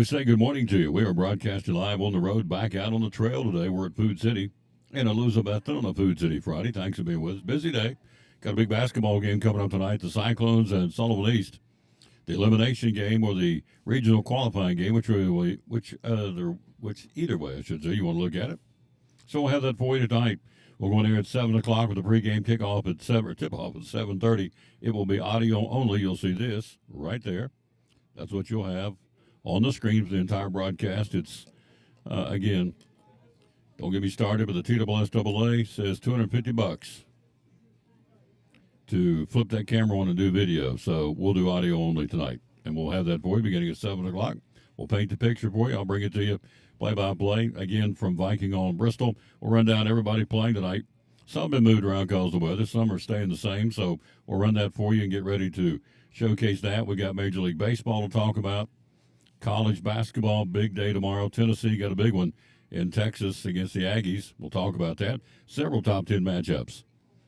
we say good morning to you. We are broadcasting live on the road, back out on the trail today. We're at Food City in Elizabethton on a Food City Friday. Thanks for being with us. Busy day. Got a big basketball game coming up tonight. The Cyclones and Sullivan East. The elimination game or the regional qualifying game, which either way I should say you want to look at it. So we'll have that for you tonight. We'll go in here at 7 o'clock with the pregame kickoff at 7, or tip-off at 7:30. It will be audio only. You'll see this right there. That's what you'll have on the screen for the entire broadcast. It's, again, don't get me started, but the TSSAA says $250 to flip that camera on and do video. So we'll do audio only tonight, and we'll have that for you beginning at 7 o'clock. We'll paint the picture for you. I'll bring it to you play-by-play, again, from Viking on Bristol. We'll run down everybody playing tonight. Some have been moved around because of the weather. Some are staying the same, so we'll run that for you and get ready to showcase that. We got Major League Baseball to talk about. College basketball, big day tomorrow. Tennessee got a big one in Texas against the Aggies. We'll talk about that. Several top 10 matchups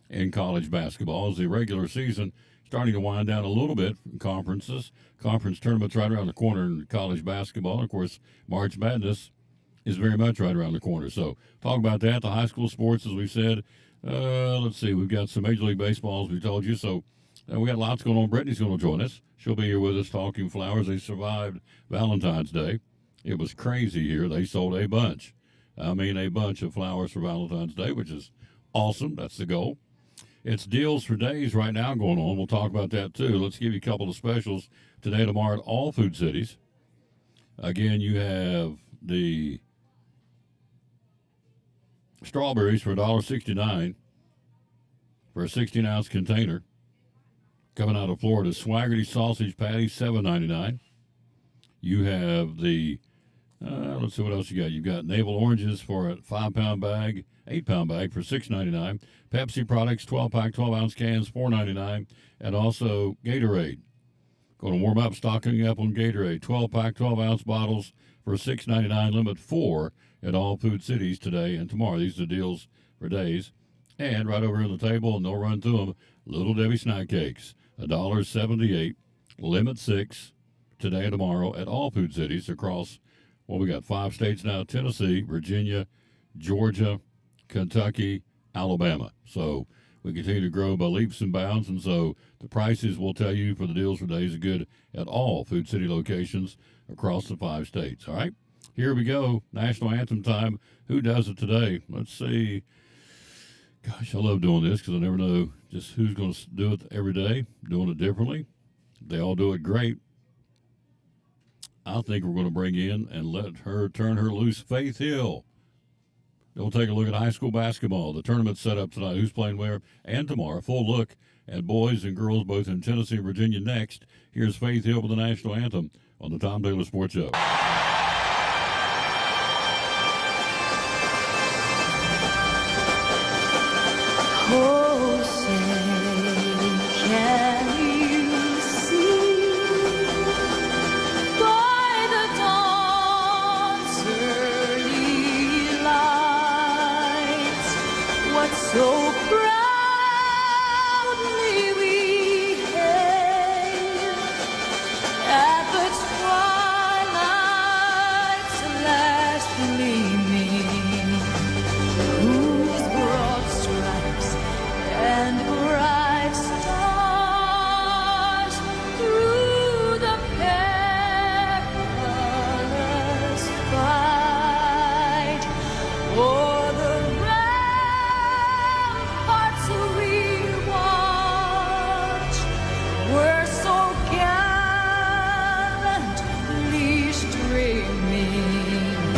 in college basketball as the regular season starting to wind down a little bit in conferences. Conference tournaments right around the corner in college basketball. And of course, March Madness is very much right around the corner. So talk about that. The high school sports, as we said. Let's see. We've got some Major League Baseball, as we told you. So we got lots going on. Brittany's going to join us. She'll be here with us talking flowers. They survived Valentine's Day. It was crazy here. They sold a bunch. I mean, a bunch of flowers for Valentine's Day, which is awesome. That's the goal. It's deals for days right now going on. We'll talk about that, too. Let's give you a couple of specials today, tomorrow at all Food Cities. Again, you have the strawberries for $1.69 for a 16-ounce container. Coming out of Florida, Swaggerty sausage patty, $7.99. You have the, let's see what else you got. You've got navel oranges for a 5-pound bag, 8-pound bag for $6.99. Pepsi products, 12-pack, 12-ounce cans, $4.99. And also Gatorade. Going to warm up, stocking up on Gatorade. 12-pack, 12-ounce bottles for $6.99. Limit 4 at all Food Cities today and tomorrow. These are deals for days. And right over on the table, and they'll run through them, Little Debbie snack cakes, $1.78. Limit 6 today and tomorrow at all Food Cities across, well, we got 5 states now: Tennessee, Virginia, Georgia, Kentucky, Alabama. So we continue to grow by leaps and bounds, and so the prices will tell you for the deals for days are good at all Food City locations across the 5 states. All right, here we go. National Anthem time. Who does it today? Let's see. Gosh, I love doing this because I never know just who's going to do it every day, doing it differently. They all do it great. I think we're going to bring in and let her turn her loose, Faith Hill. We'll take a look at high school basketball. The tournament set up tonight, who's playing where, and tomorrow. Full look at boys and girls both in Tennessee and Virginia next. Here's Faith Hill with the National Anthem on the Tom Taylor Sports Show. Oh, say, can you see by the dawn's early light what so proudly we hailed at the twilight's last gleaming, whose broad stripes and bright stars through the perilous fight o'er the ramparts we watch were so gallantly streaming.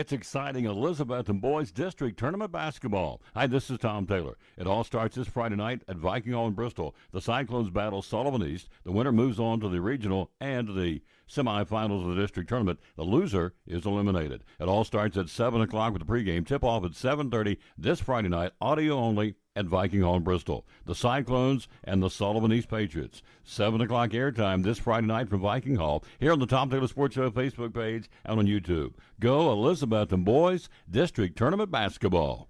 It's exciting Elizabethton Boys District Tournament basketball. Hi, this is Tom Taylor. It all starts this Friday night at Viking Hall in Bristol. The Cyclones battle Sullivan East. The winner moves on to the regional and the semifinals of the district tournament. The loser is eliminated. It all starts at 7 o'clock with the pregame tip-off at 7:30 this Friday night, audio only, at Viking Hall in Bristol. The Cyclones and the Sullivan East Patriots. 7 o'clock airtime this Friday night from Viking Hall, here on the Tom Taylor Sports Show Facebook page and on YouTube. Go Elizabethton Boys District Tournament Basketball.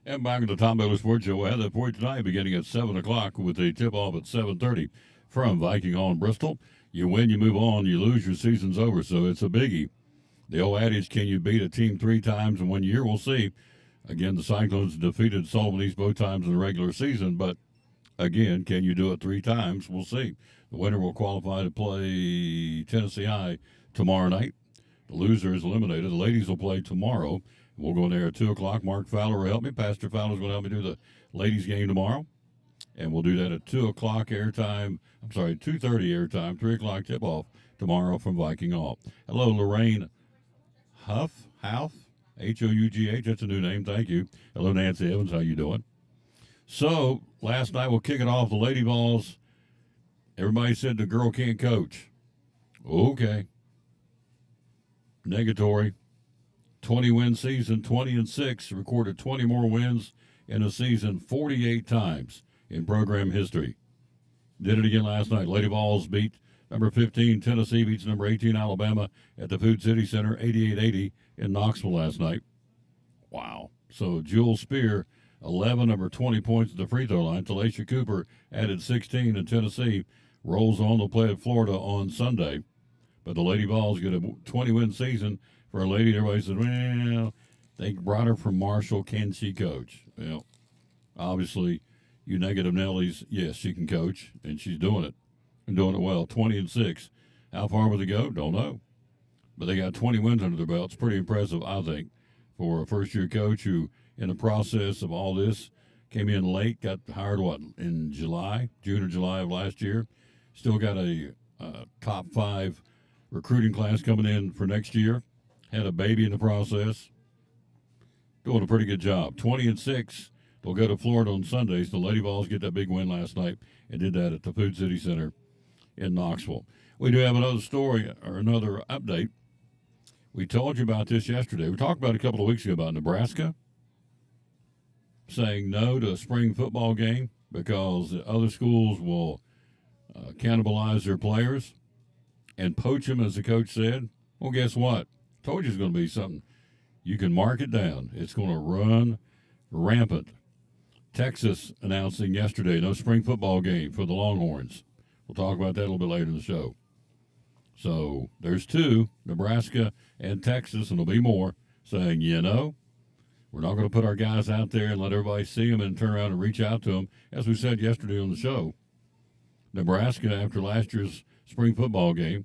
And back at the Tom Taylor Sports Show, we'll have that for you tonight beginning at 7 o'clock with a tip-off at 7:30 from Viking Hall in Bristol. You win, you move on. You lose, your season's over, so it's a biggie. The old adage, can you beat a team 3 times in 1 year? We'll see. Again, the Cyclones defeated Sullivan East both times in the regular season, but again, can you do it 3 times? We'll see. The winner will qualify to play Tennessee High tomorrow night. The loser is eliminated. The ladies will play tomorrow. We'll go in there at 2 o'clock. Mark Fowler will help me. Pastor Fowler's going to help me do the ladies' game tomorrow. And we'll do that at 2 o'clock airtime. 2:30 airtime, 3 o'clock tip-off tomorrow from Viking Hall. Hello, Lorraine Houghh, H-O-U-G-H. That's a new name. Thank you. Hello, Nancy Evans. How you doing? So, last night we'll kick it off. The Lady Vols. Everybody said the girl can't coach. Okay. Negatory. 20-win season, 20-6. Recorded 20 more wins in a season 48 times in program history. Did it again last night. Lady Vols beat number 15, Tennessee beats number 18, Alabama, at the Food City Center, 88-80 in Knoxville last night. Wow. So Jewel Spear, 11 of her 20 points at the free throw line. Talacia Cooper added 16, and Tennessee rolls on to play at Florida on Sunday. But the Lady Vols get a 20-win season for a lady. Everybody said, well, they brought her from Marshall. Can she coach? Well, obviously, you negative Nellies, yes, she can coach, and she's doing it. And doing it well, 20-6. How far will they go? Don't know. But they got 20 wins under their belts. Pretty impressive, I think, for a first-year coach who, in the process of all this, came in late, got hired, in June or July of last year. Still got a top 5 recruiting class coming in for next year. Had a baby in the process. Doing a pretty good job. 20-6. They'll go to Florida on Sundays. The Lady Vols get that big win last night and did that at the Food City Center in Knoxville. We do have another story or another update. We told you about this yesterday. We talked about it a couple of weeks ago about Nebraska saying no to a spring football game because the other schools will cannibalize their players and poach them, as the coach said. Well, guess what? Told you it's going to be something. You can mark it down. It's going to run rampant. Texas announcing yesterday no spring football game for the Longhorns. We'll talk about that a little bit later in the show. So there's 2, Nebraska and Texas, and there'll be more, saying, we're not going to put our guys out there and let everybody see them and turn around and reach out to them. As we said yesterday on the show, Nebraska, after last year's spring football game,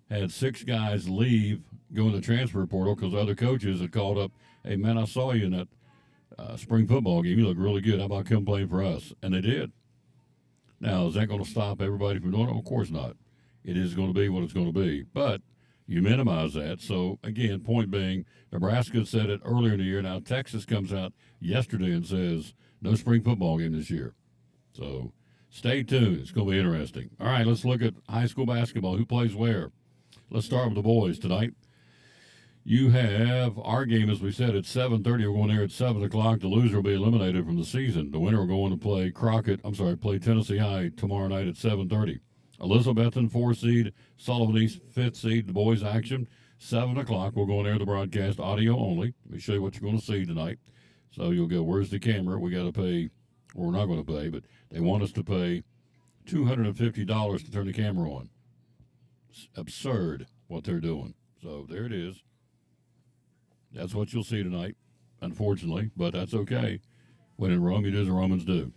had 6 guys leave, go in the transfer portal because other coaches had called up, hey, man, I saw you in that spring football game. You look really good. How about come play for us? And they did. Now, is that going to stop everybody from doing it? Of course not. It is going to be what it's going to be. But you minimize that. So, again, point being, Nebraska said it earlier in the year. Now, Texas comes out yesterday and says no spring football game this year. So, stay tuned. It's going to be interesting. All right, let's look at high school basketball. Who plays where? Let's start with the boys tonight. You have our game, as we said, at 7:30. We're going there at 7 o'clock. The loser will be eliminated from the season. The winner will go on to play Tennessee High tomorrow night at 7:30. Elizabethton, 4 seed. Sullivan East, 5th seed. The boys action, 7 o'clock. We'll go on air the broadcast audio only. Let me show you what you're going to see tonight. So you'll go, where's the camera? We got to pay, or we're not going to pay, but they want us to pay $250 to turn the camera on. It's absurd what they're doing. So there it is. That's what you'll see tonight, unfortunately, but that's okay. When in Rome, you do as the Romans do.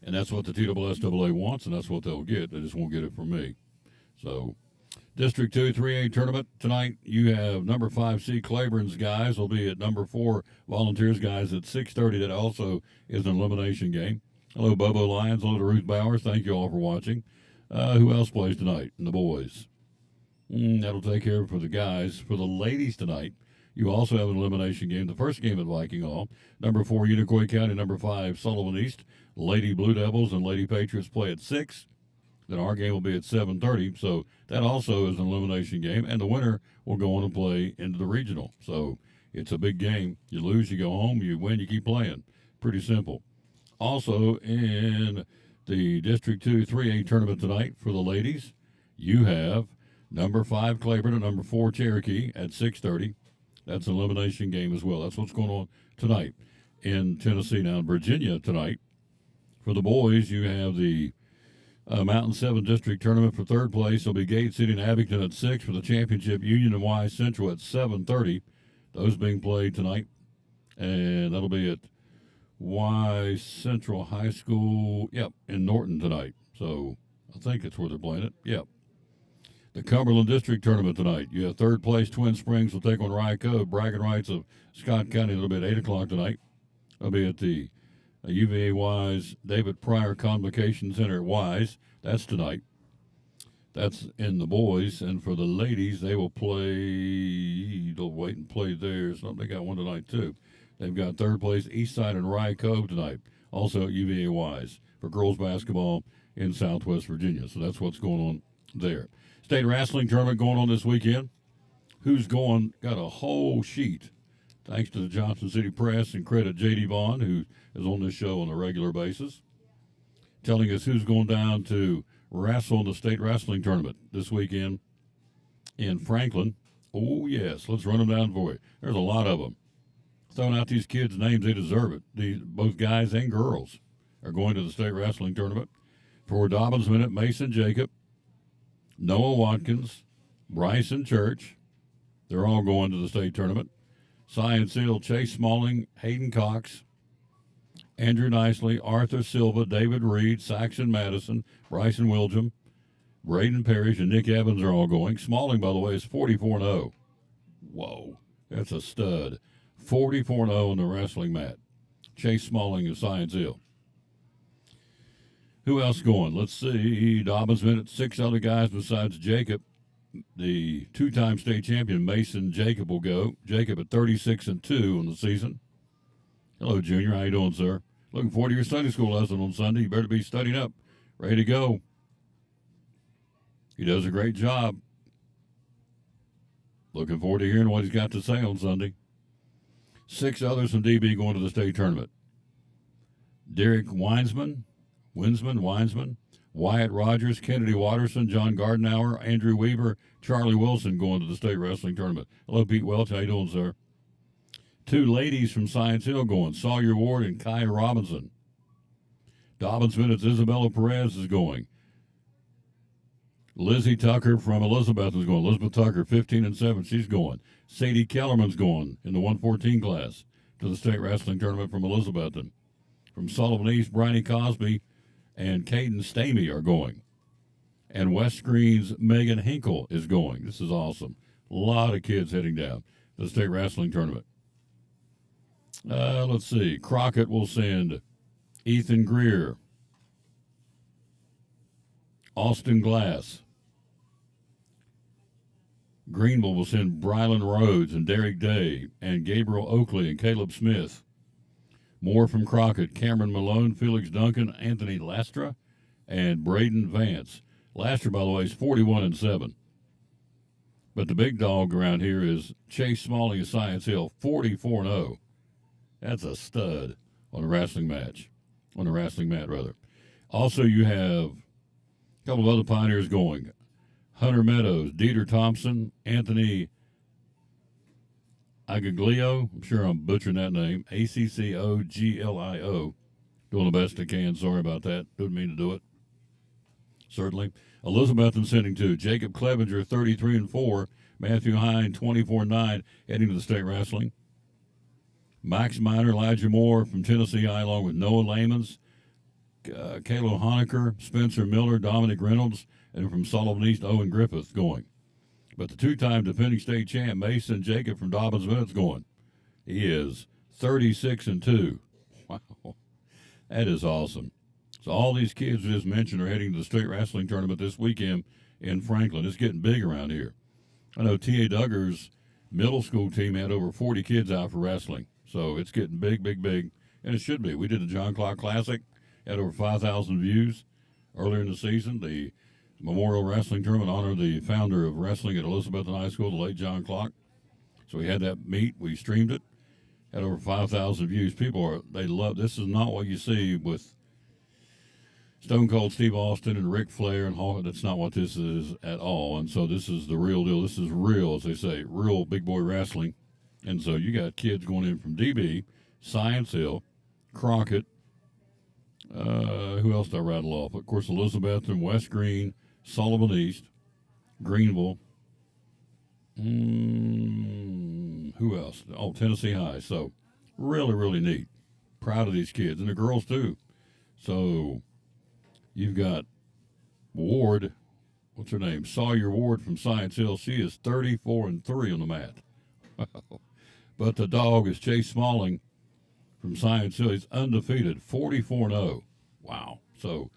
And that's what the TSSAA wants, and that's what they'll get. They just won't get it from me. So, District 2 3A tournament tonight. You have number 5 seed Claiborne's guys will be at number 4 Volunteers guys at 6:30. That also is an elimination game. Hello, Bobo Lions. Hello to Ruth Bowers. Thank you all for watching. Who else plays tonight in the boys? That'll take care of it for the guys. For the ladies tonight, you also have an elimination game. The first game at Viking Hall. Number 4, Unicoi County. Number 5, Sullivan East. Lady Blue Devils and Lady Patriots play at 6. Then our game will be at 7:30. So that also is an elimination game. And the winner will go on and play into the regional. So it's a big game. You lose, you go home. You win, you keep playing. Pretty simple. Also in the District 2 3A tournament tonight for the ladies, you have number 5 Claiborne and number 4 Cherokee at 6:30. That's an elimination game as well. That's what's going on tonight in Tennessee. Now in Virginia tonight, for the boys, you have the Mountain 7 District Tournament for third place. There'll be Gate City and Abington at 6 for the championship. Union and Y Central at 7:30. Those being played tonight. And that'll be at Y Central High School, in Norton tonight. So I think that's where they're playing it. Yep. The Cumberland District Tournament tonight. You have third place Twin Springs will take on Rye Cove. Bragging Rights of Scott County. It'll be at 8 o'clock tonight. It'll be at the UVA Wise David Pryor Convocation Center at Wise. That's tonight. That's in the boys. And for the ladies, they will play. They'll wait and play theirs. They got one tonight, too. They've got third place Eastside and Rye Cove tonight. Also at UVA Wise for girls basketball in Southwest Virginia. So that's what's going on there. State wrestling tournament going on this weekend. Who's going? Got a whole sheet. Thanks to the Johnson City Press and credit J.D. Vaughn, who is on this show on a regular basis, telling us who's going down to wrestle in the state wrestling tournament this weekend in Franklin. Oh, yes. Let's run them down for you. There's a lot of them. Throwing out these kids' names, they deserve it. Both guys and girls are going to the state wrestling tournament. For Dobbins Minute, Mason Jacob, Noah Watkins, Bryson Church. They're all going to the state tournament. Science Hill, Chase Smalling, Hayden Cox, Andrew Nicely, Arthur Silva, David Reed, Saxon Madison, Bryson Wiljum, Braden Parrish, and Nick Evans are all going. Smalling, by the way, is 44-0. Whoa, that's a stud. 44-0 on the wrestling mat. Chase Smalling of Science Hill. Who else going? Let's see. Dobbins Minute, 6 other guys besides Jacob. The 2-time state champion, Mason Jacob, will go. Jacob at 36-2 on the season. Hello, Junior. How you doing, sir? Looking forward to your Sunday school lesson on Sunday. You better be studying up. Ready to go. He does a great job. Looking forward to hearing what he's got to say on Sunday. 6 others from DB going to the state tournament. Derek Winsman, Wyatt Rogers, Kennedy Watterson, John Gardenauer, Andrew Weaver, Charlie Wilson going to the state wrestling tournament. Hello, Pete Welch. How you doing, sir? 2 ladies from Science Hill going, Sawyer Ward and Kaya Robinson. Dobbins Minute's Isabella Perez is going. Lizzie Tucker from Elizabeth is going. Elizabeth Tucker, 15-7, she's going. Sadie Kellerman's going in the 114 class to the state wrestling tournament from Elizabethton. From Sullivan East, Bryony Cosby and Caden Stamey are going. And West Green's Megan Hinkle is going. This is awesome. A lot of kids heading down to the state wrestling tournament. Let's see. Crockett will send Ethan Greer, Austin Glass. Greenville will send Brylan Rhodes and Derek Day and Gabriel Oakley and Caleb Smith. More from Crockett, Cameron Malone, Felix Duncan, Anthony Lastra, and Braden Vance. Lastra, by the way, is 41-7. But the big dog around here is Chase Smalling of Science Hill, 44-0. That's a stud on a wrestling match. On a wrestling mat, rather. Also, you have a couple of other pioneers going. Hunter Meadows, Dieter Thompson, Anthony Agaglio, I'm sure I'm butchering that name, Accoglio. Doing the best I can. Sorry about that. Didn't mean to do it. Certainly. Elizabethton sending 2. Jacob Clevenger, 33-4. Matthew Hine, 24-9, heading to the state wrestling. Max Miner, Elijah Moore from Tennessee High, along with Noah Lamans, Kayla Honecker, Spencer Miller, Dominic Reynolds, and from Sullivan East, Owen Griffith going. But the 2-time defending state champ, Mason Jacob from Dobbins Minute's going. He is 36-2. Wow. That is awesome. So all these kids we just mentioned are heading to the state wrestling tournament this weekend in Franklin. It's getting big around here. I know T.A. Duggar's middle school team had over 40 kids out for wrestling. So it's getting big, big, big. And it should be. We did the John Clark Classic, had over 5,000 views earlier in the season. The Memorial Wrestling Tournament honored the founder of wrestling at Elizabethton High School, the late John Clark. So we had that meet. We streamed it. Had over 5,000 views. They love. This is not what you see with Stone Cold Steve Austin and Ric Flair and Hulk. That's not what this is at all. And so this is the real deal. This is real, as they say, real big boy wrestling. And so you got kids going in from DB, Science Hill, Crockett. Who else did I rattle off? Of course, Elizabethton, West Green, Sullivan East, Greenville. Who else? Oh, Tennessee High. So really, really neat. Proud of these kids. And the girls, too. So you've got Ward. What's her name? Sawyer Ward from Science Hill. She is 34-3 on the mat. But the dog is Chase Smalling from Science Hill. He's undefeated, 44-0. Wow. So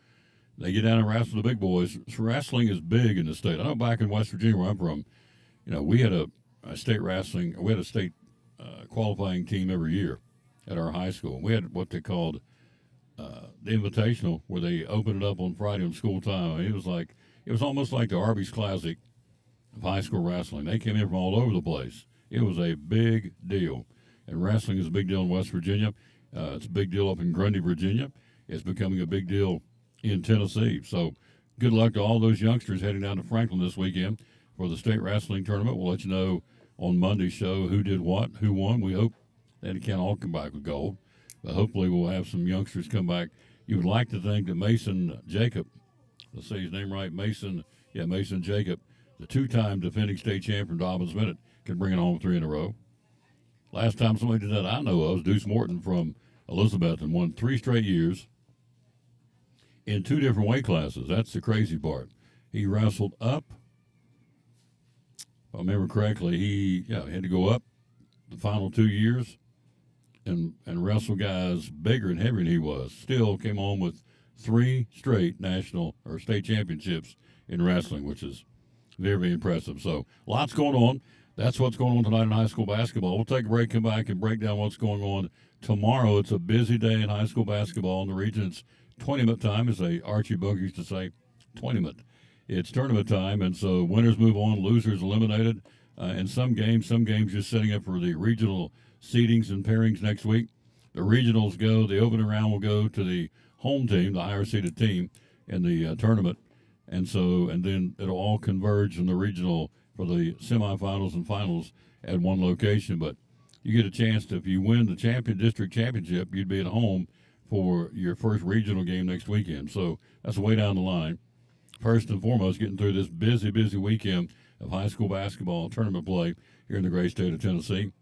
they get down and wrestle the big boys. So wrestling is big in the state. I know back in West Virginia, where I'm from, we had a state wrestling, we had a state qualifying team every year at our high school. We had what they called the Invitational, where they opened it up on Friday on school time. I mean, it was almost like the Arby's Classic of high school wrestling. They came in from all over the place. It was a big deal. And wrestling is a big deal in West Virginia. It's a big deal up in Grundy, Virginia. It's becoming a big deal in Tennessee. So good luck to all those youngsters heading down to Franklin this weekend for the state wrestling tournament. We'll let you know on Monday's show who did what, who won. We hope that it can't all come back with gold. But hopefully we'll have some youngsters come back. You would like to think that Mason Jacob, let's say his name right, Mason Jacob, the two-time defending state champion Dobbins Minute, can bring it home 3 in a row. Last time somebody did that I know of was Deuce Morton from Elizabeth and won 3 straight years in 2 different weight classes. That's the crazy part. He wrestled up. If I remember correctly, he had to go up the final 2 years and wrestle guys bigger and heavier than he was. Still came home with 3 straight national or state championships in wrestling, which is very, very impressive. So lots going on. That's what's going on tonight in high school basketball. We'll take a break, come back, and break down what's going on tomorrow. It's a busy day in high school basketball in the region. It's tournament time, as Archie Book used to say, tournament. It's tournament time, and so winners move on, losers eliminated. In some games just setting up for the regional seedings and pairings next week. The regionals go, the opening round will go to the home team, the higher seeded team in the tournament. And then it'll all converge in the regional for the semifinals and finals at one location. But you get a chance to, if you win the district championship, you'd be at home for your first regional game next weekend. So that's way down the line. First and foremost, getting through this busy, busy weekend of high school basketball tournament play here in the great state of Tennessee.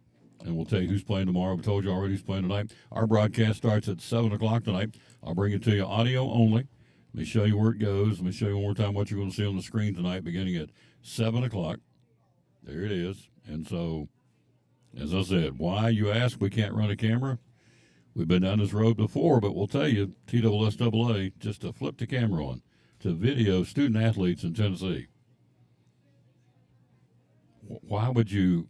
And we'll tell you who's playing tomorrow. We told you already who's playing tonight. Our broadcast starts at 7 o'clock tonight. I'll bring it to you audio only. Let me show you where it goes. Let me show you one more time what you're going to see on the screen tonight, beginning at 7 o'clock. There it is. And so, as I said, why, you ask, we can't run a camera? We've been down this road before, but we'll tell you, TSSAA, just to flip the camera on, to video student athletes in Tennessee. Why would you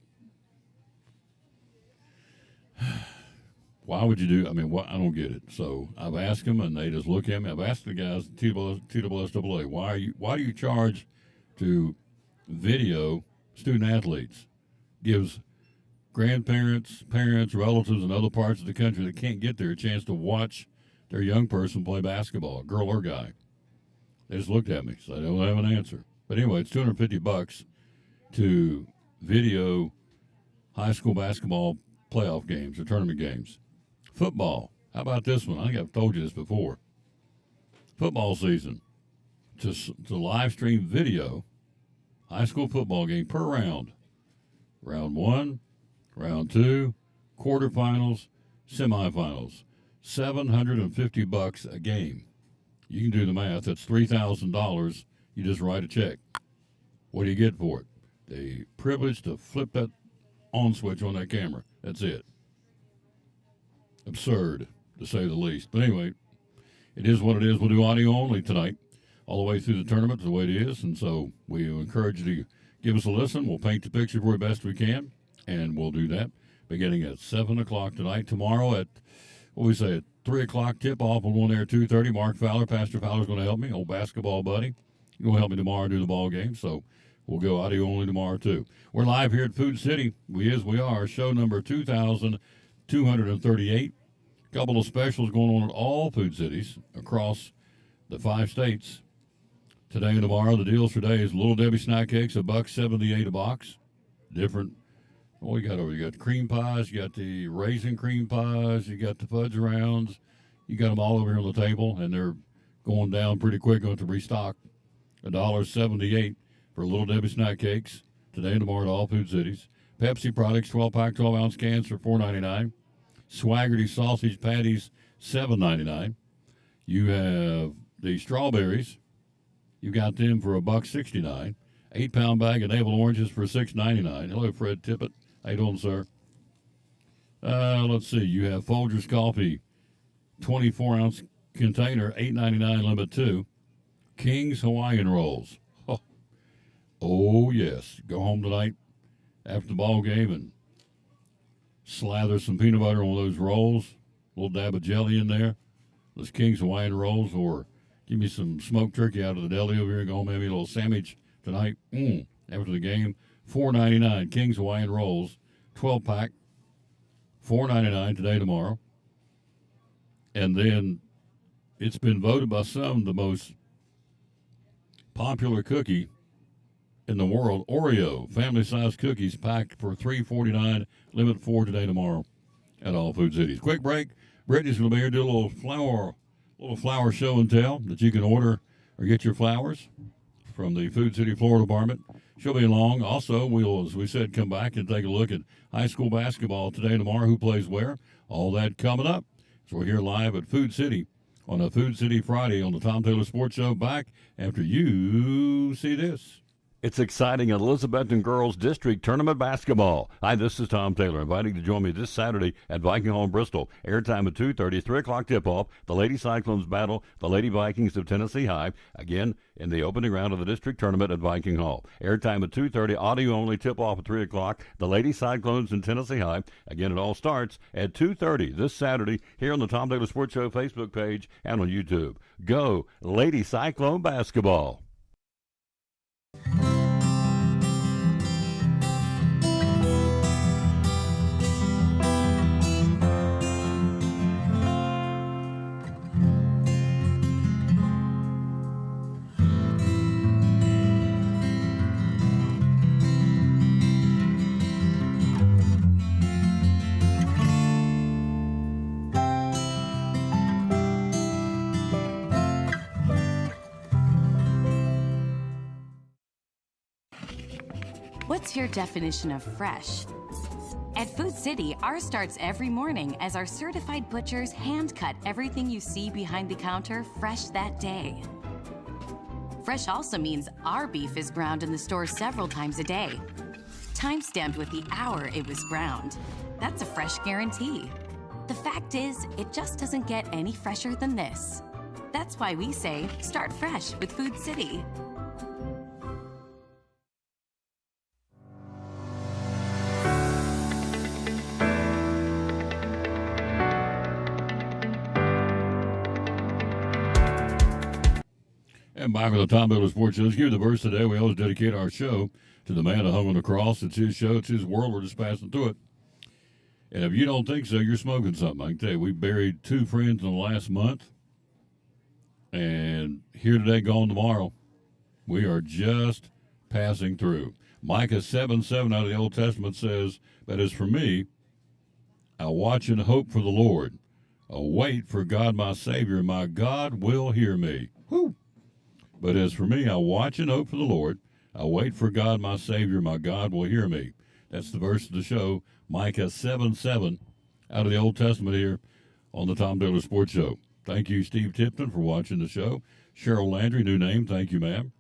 do, I don't get it. So I've asked them, and they just look at me. I've asked the guys at TSSAA, why do you charge to video student athletes? Gives grandparents, parents, relatives in other parts of the country that can't get there a chance to watch their young person play basketball, girl or guy. They just looked at me, so they don't have an answer. But anyway, it's $250 to video high school basketball playoff games or tournament games. Football. How about this one? I think I've told you this before. Football season. To live stream video high school football game per round. Round 1, round 2, quarterfinals, semifinals. $750 a game. You can do the math. That's $3,000. You just write a check. What do you get for it? The privilege to flip that on switch on that camera. That's it. Absurd, to say the least. But anyway, it is what it is. We'll do audio only tonight, all the way through the tournament, the way it is. And so we encourage you to give us a listen. We'll paint the picture for you best we can, and we'll do that beginning at 7 o'clock tonight. Tomorrow at, what we say, at 3 o'clock tip-off. We'll go on there at 2:30. Mark Fowler, Pastor Fowler's going to help me, old basketball buddy. He's going to help me tomorrow do the ball game. So we'll go audio only tomorrow, too. We're live here at Food City. We are. Show number 2,238. Couple of specials going on at all Food Cities across the 5 states. Today and tomorrow, the deals for today is Little Debbie snack cakes, $1.78 a box. Different. What we got over? You got cream pies, you got the raisin cream pies, you got the fudge rounds. You got them all over here on the table, and they're going down pretty quick. Going to restock. $1.78 for Little Debbie snack cakes today and tomorrow at all Food Cities. Pepsi products, 12-pack, 12-ounce cans for $4.99. Swaggerty sausage patties, $7.99. You have the strawberries. You got them for $1.69. 8-pound bag of navel oranges for $6.99. Hello, Fred Tippett. How you doing, sir? Let's see. You have Folgers coffee, 24-ounce container, $8.99 limit 2. King's Hawaiian rolls. Oh, yes. Go home tonight after the ball game and slather some peanut butter on those rolls. A little dab of jelly in there. Those King's Hawaiian rolls, or give me some smoked turkey out of the deli over here and go home, maybe a little sandwich tonight. After the game, $4.99. King's Hawaiian rolls, 12-pack, $4.99 today, tomorrow. And then it's been voted by some the most popular cookie in the world, Oreo family-sized cookies packed for $3.49, limit 4 today, tomorrow at all Food Cities. Quick break. Brittany's going to be here, do a little flower show and tell that you can order or get your flowers from the Food City Florida Department. She'll be along. Also, we'll, as we said, come back and take a look at high school basketball today and tomorrow, who plays where. All that coming up. So we're here live at Food City on a Food City Friday on the Tom Taylor Sports Show, back after you see this. It's exciting Elizabethton Girls District Tournament Basketball. Hi, this is Tom Taylor, inviting you to join me this Saturday at Viking Hall in Bristol. Airtime at 2:30, 3 o'clock tip-off. The Lady Cyclones battle the Lady Vikings of Tennessee High, again in the opening round of the district tournament at Viking Hall. Airtime at 2:30, audio-only tip-off at 3 o'clock. The Lady Cyclones and Tennessee High. Again, it all starts at 2:30 this Saturday here on the Tom Taylor Sports Show Facebook page and on YouTube. Go Lady Cyclone Basketball. What's your definition of fresh? At Food City, ours starts every morning as our certified butchers hand cut everything you see behind the counter fresh that day. Fresh also means our beef is ground in the store several times a day, time-stamped with the hour it was ground. That's a fresh guarantee. The fact is, it just doesn't get any fresher than this. That's why we say, start fresh with Food City. And back with the Tom Taylor Sports Show. Let's give you the verse today. We always dedicate our show to the man that hung on the cross. It's his show. It's his world. We're just passing through it. And if you don't think so, you're smoking something. I can tell you, we buried 2 friends in the last month. And here today, gone tomorrow. We are just passing through. Micah 7:7 out of the Old Testament says, "But as for me, I watch and hope for the Lord. I wait for God my Savior. My God will hear me." Whew. But as for me, I watch and hope for the Lord. I wait for God my Savior. My God will hear me. That's the verse of the show, Micah 7:7 out of the Old Testament here on the Tom Taylor Sports Show. Thank you, Steve Tipton, for watching the show. Cheryl Landry, new name. Thank you, ma'am.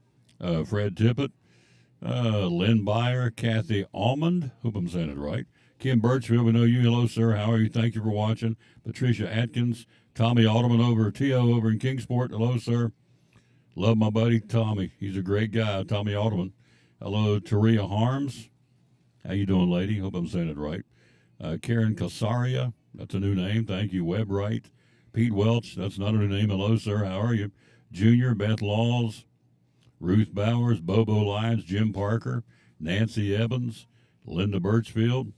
Fred Tippett, Lynn Byer, Kathy Almond. Hope I'm saying it right. Kim Birchfield, we know you. Hello, sir. How are you? Thank you for watching. Patricia Atkins, Tommy Alderman over T.O. over in Kingsport. Hello, sir. Love my buddy Tommy. He's a great guy, Tommy Alderman. Hello, Taria Harms. How you doing, lady? Hope I'm saying it right. Karen Casaria. That's a new name. Thank you. Webb Wright. Pete Welch. That's not a new name. Hello, sir. How are you? Junior, Beth Laws. Ruth Bowers. Bobo Lyons. Jim Parker. Nancy Evans. Linda Birchfield.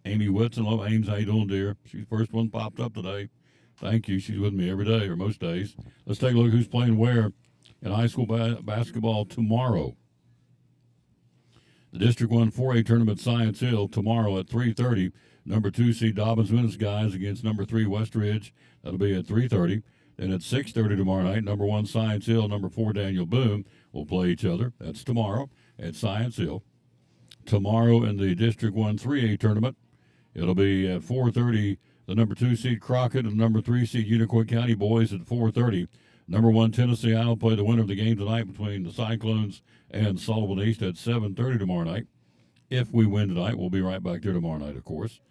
Amy Whitson. Hello, Ames. How you doing, dear? She's the first one popped up today. Thank you. She's with me every day or most days. Let's take a look who's playing where in high school basketball tomorrow. The District 1 4A tournament Science Hill tomorrow at 3:30. Number 2 seed Dobbins Minutes guys against number 3 Westridge. That'll be at 3:30. Then at 6:30 tomorrow night, number 1 Science Hill, number 4 Daniel Boone will play each other. That's tomorrow at Science Hill. Tomorrow in the District 1 3A tournament, it'll be at 4:30. The number 2 seed Crockett and the number 3 seed Unicoi County boys at 4:30. Number 1 Tennessee I will play the winner of the game tonight between the Cyclones and Sullivan East at 7:30 tomorrow night. If we win tonight, we'll be right back there tomorrow night, of course.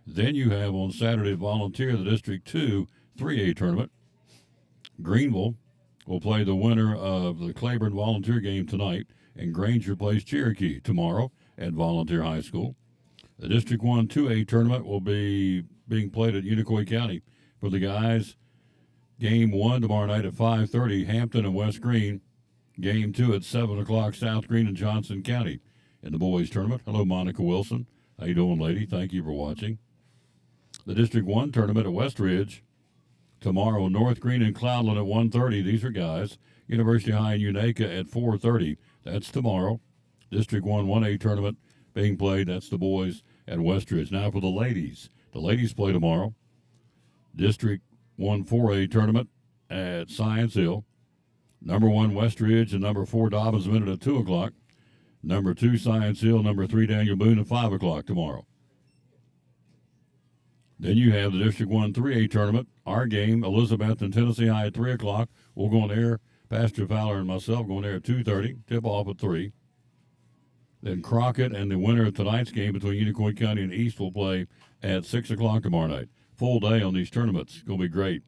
Then you have on Saturday Volunteer, the District 2 3A tournament. Greenville will play the winner of the Claiborne Volunteer game tonight, and Granger plays Cherokee tomorrow at Volunteer High School. The District 1 2A tournament will be being played at Unicoi County for the guys. Game 1 tomorrow night at 5:30, Hampton and West Green. Game 2 at 7 o'clock, South Green and Johnson County. In the boys tournament, hello, Monica Wilson. How you doing, lady? Thank you for watching. The District 1 tournament at Westridge. Tomorrow, North Green and Cloudland at 1:30. These are guys. University High and Unaka at 4:30. That's tomorrow. District 1 1A tournament being played. That's the boys at Westridge. Now for the ladies. The ladies play tomorrow. District 1 4A tournament at Science Hill. Number 1 Westridge and number 4 Dobbins Minute at 2 o'clock. Number 2 Science Hill, number 3 Daniel Boone at 5 o'clock tomorrow. Then you have the District 1 3A tournament. Our game, Elizabeth and Tennessee High at 3 o'clock. We'll go on air. Pastor Fowler and myself going there at 2:30. Tip off at 3. Then Crockett and the winner of tonight's game between Unicoi County and East will play at 6 o'clock tomorrow night. Full day on these tournaments. It's going to be great.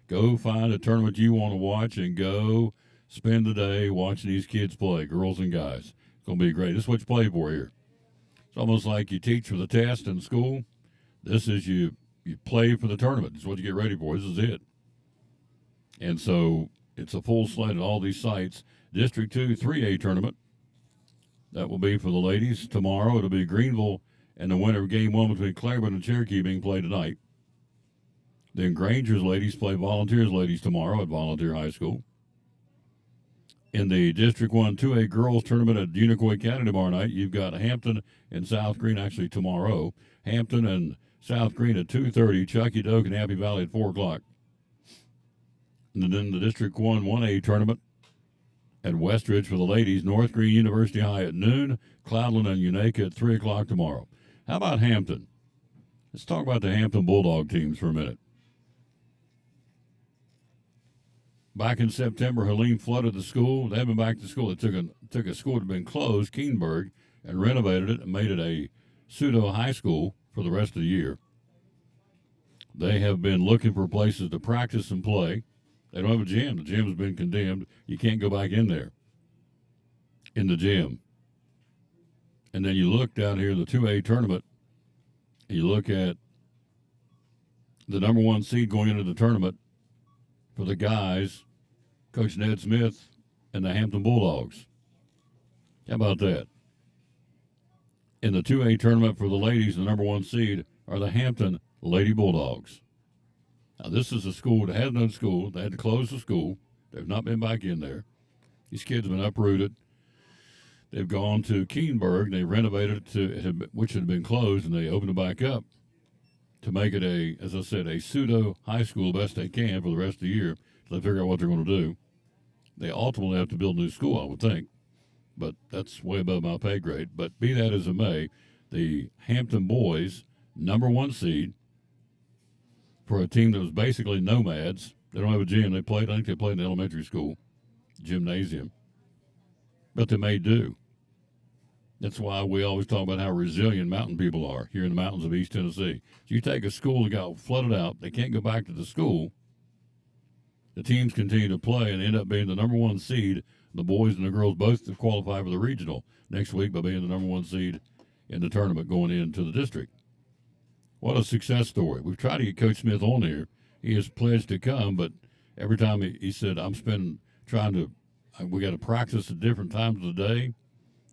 Go find a tournament you want to watch and go spend the day watching these kids play, girls and guys. It's going to be great. This is what you play for here. It's almost like you teach for the test in school. This is you play for the tournament. It's what you get ready for. This is it. And so it's a full slate at all these sites. District 2 3A tournament. That will be for the ladies. Tomorrow it'll be Greenville and the winner of Game 1 between Claiborne and Cherokee being played tonight. Then Granger's ladies play Volunteers ladies tomorrow at Volunteer High School. In the District 1 2A girls tournament at Unicoi County tomorrow night, you've got Hampton and South Green, actually tomorrow. Hampton and South Green at 2:30, Chucky Doak and Happy Valley at 4 o'clock. And then the District 1 1A tournament at Westridge for the ladies, North Green University High at noon, Cloudland and Unaka at 3 o'clock tomorrow. How about Hampton? Let's talk about the Hampton Bulldog teams for a minute. Back in September, Helene flooded the school. They haven't been back to school. They took a school that had been closed, Keenberg, and renovated it and made it a pseudo high school for the rest of the year. They have been looking for places to practice and play. They don't have a gym. The gym's been condemned. You can't go back in there, in the gym. And then you look down here in the 2A tournament, and you look at the number 1 seed going into the tournament for the guys, Coach Ned Smith and the Hampton Bulldogs. How about that? In the 2A tournament for the ladies, the number 1 seed are the Hampton Lady Bulldogs. Now, this is a school that had no school. They had to close the school. They've not been back in there. These kids have been uprooted. They've gone to Keenberg. They renovated it, which had been closed, and they opened it back up to make it as I said, a pseudo high school best they can for the rest of the year. So they figure out what they're going to do. They ultimately have to build a new school, I would think. But that's way above my pay grade. But be that as it may, the Hampton boys, number 1 seed, for a team that was basically nomads. They don't have a gym. I think they played in the elementary school gymnasium. But they may do. That's why we always talk about how resilient mountain people are here in the mountains of East Tennessee. So you take a school that got flooded out, they can't go back to the school. The teams continue to play and end up being the number one seed. The boys and the girls both qualify for the regional next week by being the number one seed in the tournament going into the district. What a success story. We've tried to get Coach Smith on here. He has pledged to come, but every time he said, we got to practice at different times of the day,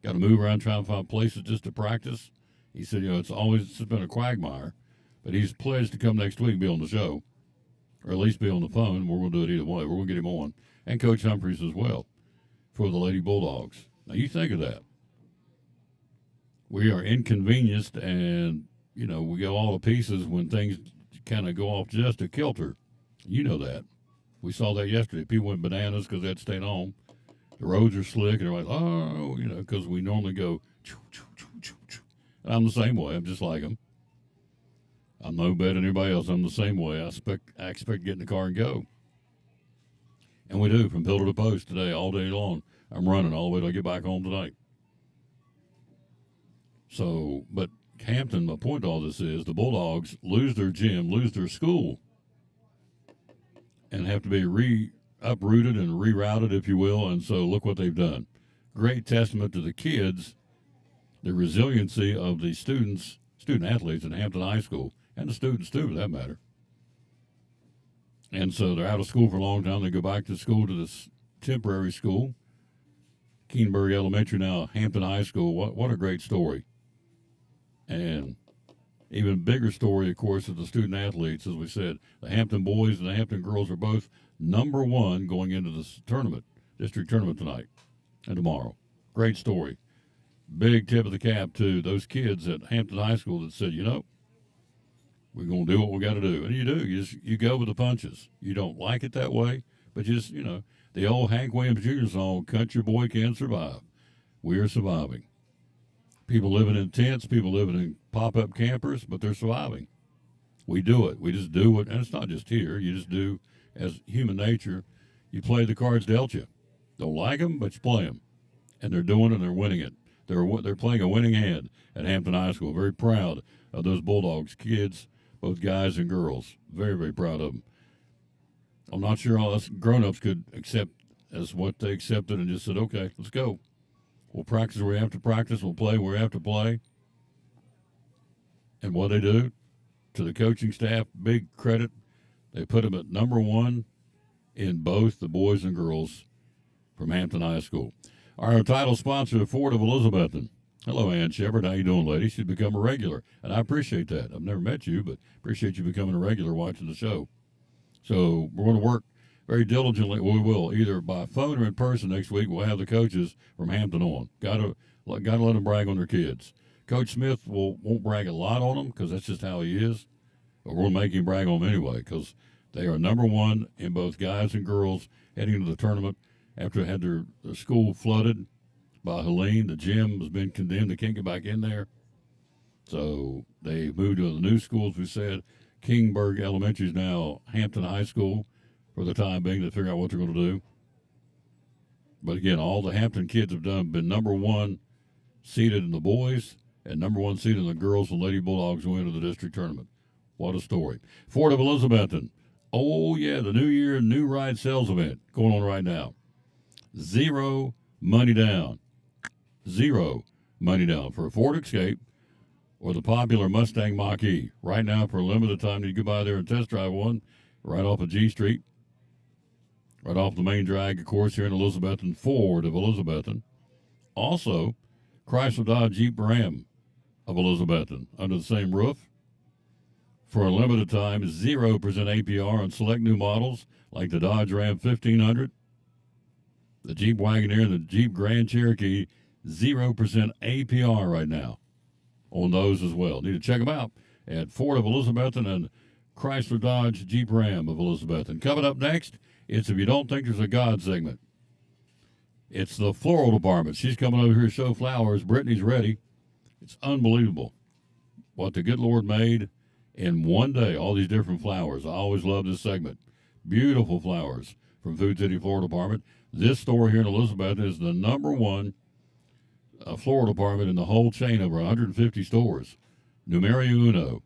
got to move around trying to find places just to practice. He said, it's been a quagmire, but he's pledged to come next week and be on the show, or at least be on the phone. We're going to do it either way. We're going to get him on, and Coach Humphreys as well for the Lady Bulldogs. Now, you think of that. We are inconvenienced, and, we go all to pieces when things kind of go off just a kilter. You know that. We saw that yesterday. People went bananas because they had to stay home. The roads are slick, and they're like, because we normally go, choo, choo, choo, choo, choo. And I'm the same way. I'm just like them. I'm no better than anybody else. I'm the same way. I expect to get in the car and go. And we do, from pillar to post today, all day long. I'm running all the way till I get back home tonight. So, but Hampton, my point to all this is the Bulldogs lose their gym, lose their school, and have to be uprooted and rerouted, if you will. And so look what they've done. Great testament to the kids, the resiliency of the student athletes in Hampton High School, and the students too, for that matter. And so they're out of school for a long time. They go back to school, to this temporary school, Keenberg Elementary, now Hampton High School. What a great story. And even bigger story, of course, is the student athletes. As we said, the Hampton boys and the Hampton girls are both number one going into this tournament, district tournament tonight and tomorrow. Great story. Big tip of the cap to those kids at Hampton High School that said, we're going to do what we got to do. And you do. You go with the punches. You don't like it that way, but the old Hank Williams Jr. song, Country Boy Can Survive. We are surviving. People living in tents, people living in pop-up campers, but they're surviving. We do it. We just do it. And it's not just here. You just do, as human nature, you play the cards dealt you. Don't like them, but you play them. And they're doing it and they're winning it. They're playing a winning hand at Hampton High School. Very proud of those Bulldogs kids, both guys and girls. Very, very proud of them. I'm not sure all us grown-ups could accept as what they accepted and just said, okay, let's go. We'll practice where we have to practice. We'll play where we have to play. And what they do, to the coaching staff, big credit. They put them at number one in both the boys and girls from Hampton High School. Our title sponsor, Ford of Elizabethton. Hello, Ann Shepard. How you doing, lady? She's become a regular, and I appreciate that. I've never met you, but appreciate you becoming a regular watching the show. So we're going to work very diligently. We will, either by phone or in person next week. We'll have the coaches from Hampton on. Got to let them brag on their kids. Coach Smith won't brag a lot on them because that's just how he is. But we'll make him brag on them anyway because they are number one in both guys and girls heading into the tournament after they had their school flooded by Helene. The gym has been condemned. They can't get back in there. So they moved to the new school, as we said. Keenberg Elementary is now Hampton High School for the time being to figure out what they're going to do. But again, all the Hampton kids have been number one seeded in the boys and number one seeded in the girls, and Lady Bulldogs went into the district tournament. What a story. Ford of Elizabethton. Oh, yeah, the New Year New Ride Sales event going on right now. Zero money down. Zero money down for a Ford Escape or the popular Mustang Mach-E. Right now, for a limited time, you can go by there and test drive one right off of G Street, right off the main drag, of course, here in Elizabethton, Ford of Elizabethton. Also, Chrysler Dodge Jeep Ram of Elizabethton under the same roof. For a limited time, 0% APR on select new models like the Dodge Ram 1500, the Jeep Wagoneer, and the Jeep Grand Cherokee. 0% APR right now on those as well. Need to check them out at Ford of Elizabethton and Chrysler Dodge Jeep Ram of Elizabethton. Coming up next, it's If You Don't Think There's a God segment. It's the floral department. She's coming over here to show flowers. Brittany's ready. It's unbelievable what the good Lord made in one day, all these different flowers. I always love this segment. Beautiful flowers from Food City Floral Department. This store here in Elizabethton is the number one floral department in the whole chain, over 150 stores. Numero uno.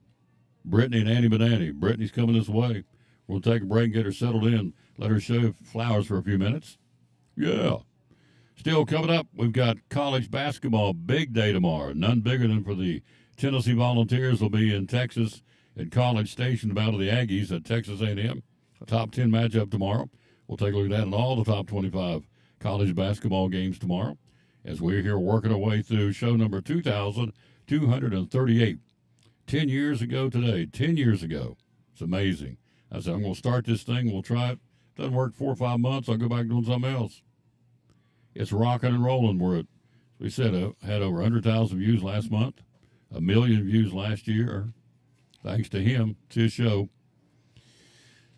Brittany and Annie Benanti. Brittany's coming this way. We'll take a break and get her settled in. Let her show flowers for a few minutes. Yeah. Still coming up, we've got college basketball. Big day tomorrow. None bigger than for the Tennessee Volunteers will be in Texas at College Station to battle the Aggies at Texas A&M. A top 10 matchup tomorrow. We'll take a look at that and all the top 25 college basketball games tomorrow as we're here working our way through show number 2,238. 10 years ago today. 10 years ago. It's amazing. I said, I'm going to start this thing. We'll try it. Doesn't work 4 or 5 months. I'll go back doing something else. It's rocking and rolling. We're at, we said, had over 100,000 views last month. 1 million views last year. Thanks to him. It's his show.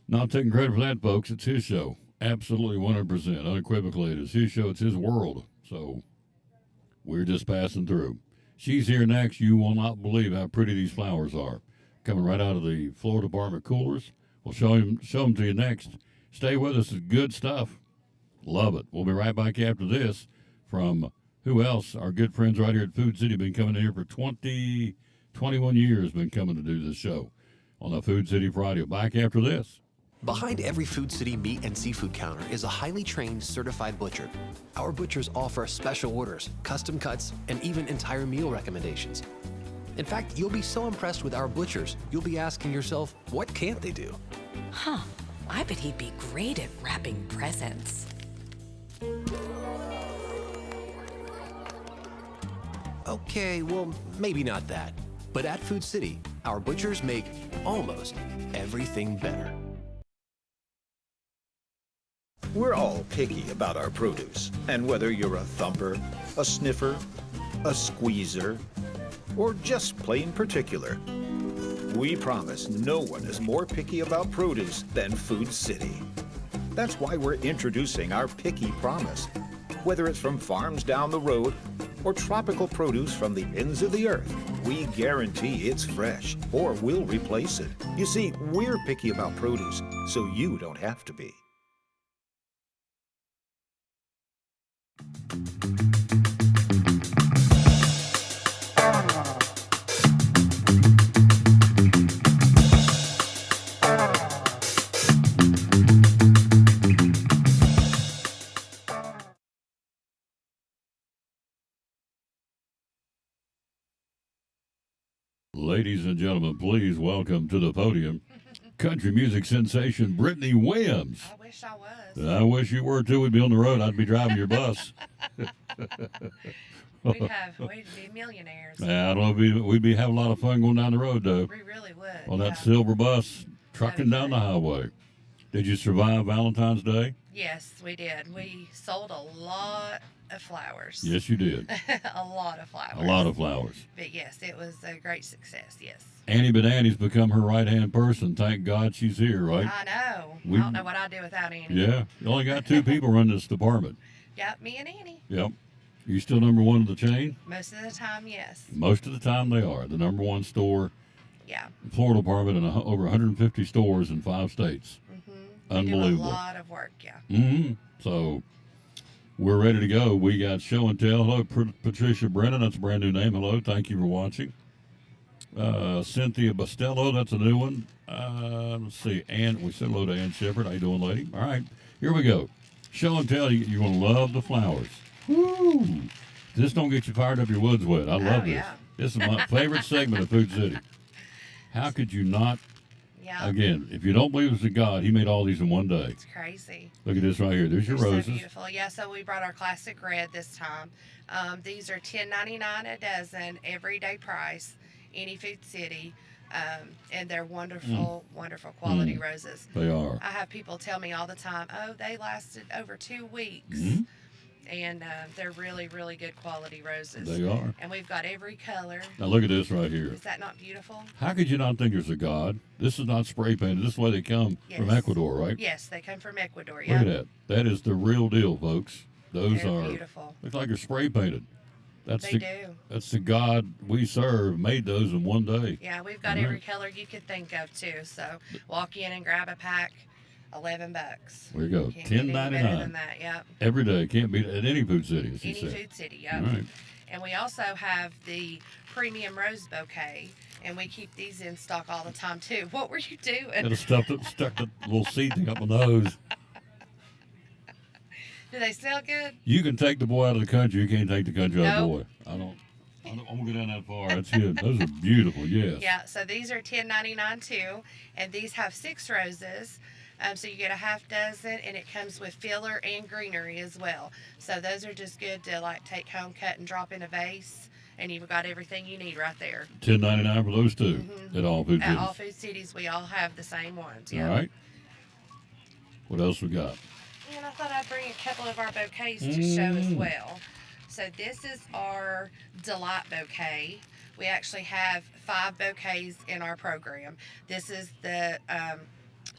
Not taking credit for that, folks. It's his show. Absolutely 100%. Unequivocally, it is his show. It's his world. So we're just passing through. She's here next. You will not believe how pretty these flowers are. Coming right out of the Florida Department coolers. We'll show them to you next. Stay with us. It's good stuff. Love it. We'll be right back after this from who else? Our good friends right here at Food City. Been coming in here for 21 years. Been coming to do this show on the Food City Friday. Back after this. Behind every Food City meat and seafood counter is a highly trained, certified butcher. Our butchers offer special orders, custom cuts, and even entire meal recommendations. In fact, you'll be so impressed with our butchers, you'll be asking yourself, what can't they do? Huh. I bet he'd be great at wrapping presents. Okay, well, maybe not that. But at Food City, our butchers make almost everything better. We're all picky about our produce, and whether you're a thumper, a sniffer, a squeezer, or just plain particular, we promise no one is more picky about produce than Food City. That's why we're introducing our Picky Promise. Whether it's from farms down the road or tropical produce from the ends of the earth, we guarantee it's fresh or we'll replace it. You see, we're picky about produce, so you don't have to be. Ladies and gentlemen, please welcome to the podium country music sensation Brittany Williams. I wish I was. I wish you were too. We'd be on the road. I'd be driving your bus. We'd be millionaires. I don't know. We'd be having a lot of fun going down the road, though, We really would. on that yeah. silver bus trucking down the highway. Did you survive Valentine's Day? Yes, we did. We sold a lot of flowers. Yes, you did. A lot of flowers. A lot of flowers. But yes, it was a great success. Yes. Annie Benanti's become her right-hand person. Thank God she's here, right? I know. We- I don't know what I'd do without Annie. Yeah. You only got 2 people running this department. Yep, me and Annie. Yep. You still number 1 of the chain? Most of the time, yes. Most of the time they are. The number 1 store, Yeah. Florida department in over 150 stores in 5 states. We Unbelievable. do a lot of work, yeah. Mm-hmm. So we're ready to go. We got show and tell. Hello, Patricia Brennan. That's a brand new name. Hello. Thank you for watching. Cynthia Bastello. That's a new one. Let's see. We said hello to Ann Shepard. How you doing, lady? All right. Here we go. Show and tell. You're going to love the flowers. Woo! This don't get you fired up your woods wet. I love this. yeah. This is my favorite segment of Food City. How could you not? Yeah. Again, if you don't believe it's a God, he made all these in one day. It's crazy. Look at this right here. There's your They're roses. so beautiful. Yeah, so we brought our classic red this time. These are $10.99 a dozen, everyday price, any Food City. And they're wonderful, wonderful quality roses. They are. I have people tell me all the time, oh, they lasted over 2 weeks. Mhm. And they're really, really good quality roses. They are. And we've got every color. Now look at this right here. Is that not beautiful? How could you not think there's a God? This is not spray painted. This is why they come from Yes. Ecuador, right? Yes, they come from Ecuador. Look Yeah. at that. That is the real deal, folks. Those They're are beautiful. look like they're spray painted. That's They the do. that's the God we serve. Made those in one day. Yeah, we've got All every right. color you could think of too. So walk in and grab a pack, $11. There you go. Can't get any better $10.99 than that. Yep. every day. Can't beat it at any Food City, as you Any said. Food City. Yep. All right. And we also have the premium rose bouquet, and we keep these in stock all the time too. What were you doing? Could have stuck the little seed thing up my nose. Do they smell good? You can take the boy out of the country. You can't take the country out of the Nope. boy. I'm gonna go down that far. That's good. Those are beautiful. Yes. Yeah, so these are $10.99 too, and these have 6 roses. So you get a half dozen, and it comes with filler and greenery as well. So those are just good to like take home, cut, and drop in a vase, and you've got everything you need right there. $10.99 for those 2 at all food At cities. all food cities, we all have the same ones. All Yeah. right. What else we got? And I thought I'd bring a couple of our bouquets to show as well. So this is our Delight Bouquet. We actually have 5 bouquets in our program. This is the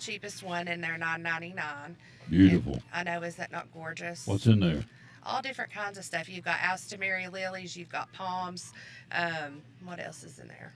cheapest one, and they're $9.99. Beautiful. I know, is that not gorgeous? What's in there? All different kinds of stuff. You've got Alstomary lilies, you've got palms. What else is in there?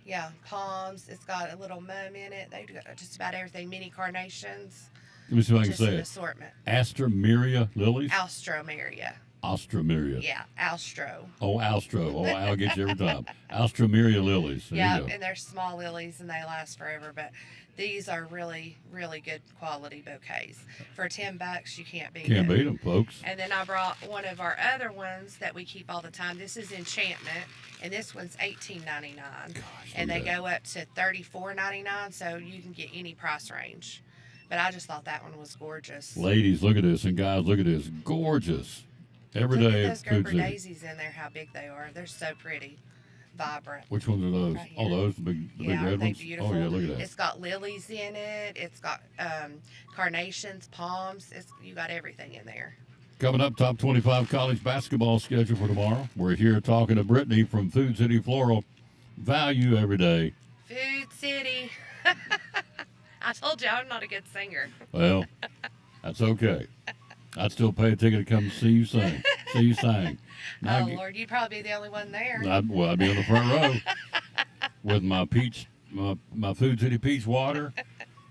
Yeah, palms. It's got a little mum in it. They've got just about everything. Mini carnations. Let me see if I can Just say an it. assortment. Astromeria lilies? Alstromeria. Astromeria. Yeah, Alstro. Oh, Alstro. Oh, I'll get you every time. Alstromeria lilies. There Yeah, you go. and they're small lilies and they last forever. But these are really, really good quality bouquets. For $10, you can't beat Can't it. beat them, folks. And then I brought one of our other ones that we keep all the time. This is Enchantment, and this one's $18.99. And look they at go up to $34.99, so you can get any price range. But I just thought that one was gorgeous. Ladies, look at this. And guys, look at this. Gorgeous. Every Look day at at those Food Gerber City. daisies in there, how big they are. They're so pretty, vibrant. Which ones are those? Right Oh, here. those, the big Yeah, red aren't they ones? beautiful? Oh, yeah, look at that. It's got lilies in it. It's got carnations, palms. You got everything in there. Coming up, top 25 college basketball schedule for tomorrow. We're here talking to Brittany from Food City Floral. Value every day. Food City. I told you I'm not a good singer. Well, that's okay. I'd still pay a ticket to come see you sing. See you sing. Now, Oh Lord, you'd probably be the only one there. I'd be on the front row with my my Food City peach water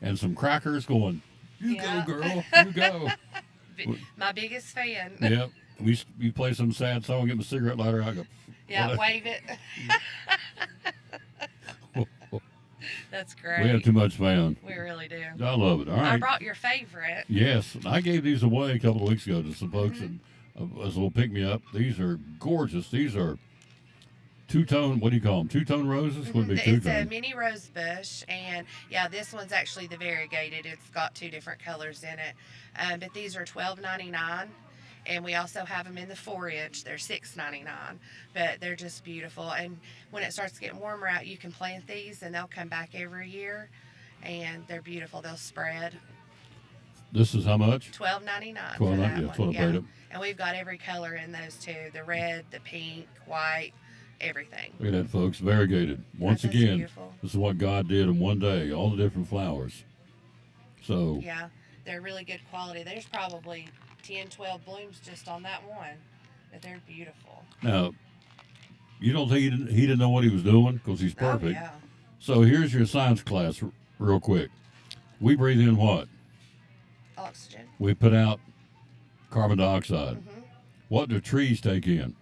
and some crackers going, you Yeah. go, girl, you go. My biggest fan. Yep. You play some sad song, get my cigarette lighter out, go, Yeah, What? wave it. That's great. we have too much fun. We really do. I love it. All I right. brought your favorite. Yes, I gave these away a couple of weeks ago to some folks Mm-hmm. and as a little pick me up. These are gorgeous. These are two-tone, what do you call them? Two-tone roses? Would be It's a two-tone. mini rose bush, and yeah, this one's actually the variegated. It's got 2 different colors in it, but these are $12.99, and we also have them in the 4-inch. They're $6.99, but they're just beautiful. And when it starts getting warmer out, you can plant these, and they'll come back every year, and they're beautiful. They'll spread. This is how much? $12.99 $12.99, for that yeah, that's what one. I paid it. And we've got every color in those too: the red, the pink, white, everything. Look at that, folks. Variegated. Once That's again, beautiful. this is what God did in one day. All the different flowers. So, Yeah, they're really good quality. There's probably 10, 12 blooms just on that one, but they're beautiful. now, you don't think he didn't know what he was doing because he's Oh, perfect. yeah. So here's your science class real quick. We breathe in what? Oxygen. We put out carbon dioxide. Mm-hmm. What do trees take in?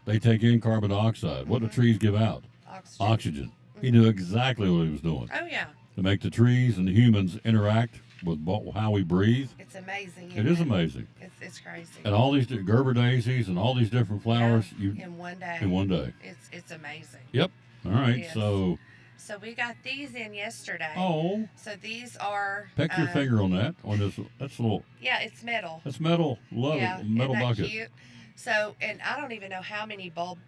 They take in carbon dioxide. What do trees give out? Oxygen. Oxygen. He knew exactly what he was doing Oh, yeah. to make the trees and the humans interact with how we breathe. It's amazing. It is amazing. It's crazy. And all these Gerber daisies and all these different flowers in one day. in one day. It's amazing. Yep. All right. Yes. So, So we got these in yesterday. oh, So these are. peck your finger on that. On this, that's a little. Yeah, it's metal. That's metal. Love Yeah, it. Metal isn't that bucket. cute? So, and I don't even know how many bulbs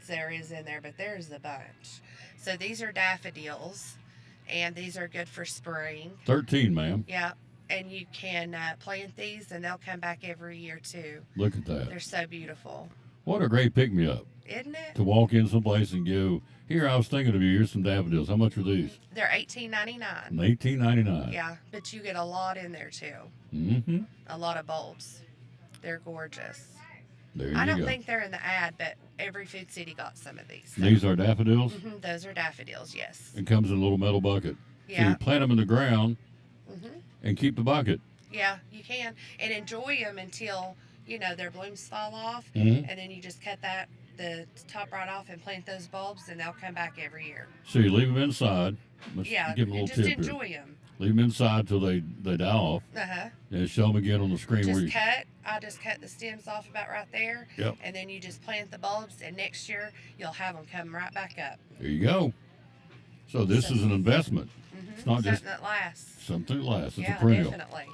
there is in there, but there's a bunch. So these are daffodils, and these are good for spring. 13, ma'am. Yeah, and you can plant these, and they'll come back every year too. Look at that. They're so beautiful, What a great pick me up isn't it? to walk in someplace and go, here, I was thinking of you. Here's some daffodils. How much are these? They're $18.99. $18.99. Yeah, but you get a lot in there too. Mm-hmm. A lot of bulbs. They're gorgeous. There you I don't go. think they're in the ad, but every Food City got some of these. So. These are daffodils. Mhm, those are daffodils, yes. It comes in a little metal bucket. So Yeah. you plant them in the ground Mhm. and keep the bucket. Yeah, you can. And enjoy them until their blooms fall off, Mhm. and then you just cut the top right off and plant those bulbs, and they'll come back every year. So you leave them inside. Let's Yeah, give them a and little just tip here. enjoy them. Leave them inside till they die off. Uh-huh. And show them again on the screen where Just you. I just cut the stems off about right there. Yep. And then you just plant the bulbs, and next year you'll have them come right back up. There you go. So this is an investment. It's not Something just that lasts. something that lasts. It's Yeah, a perennial. definitely.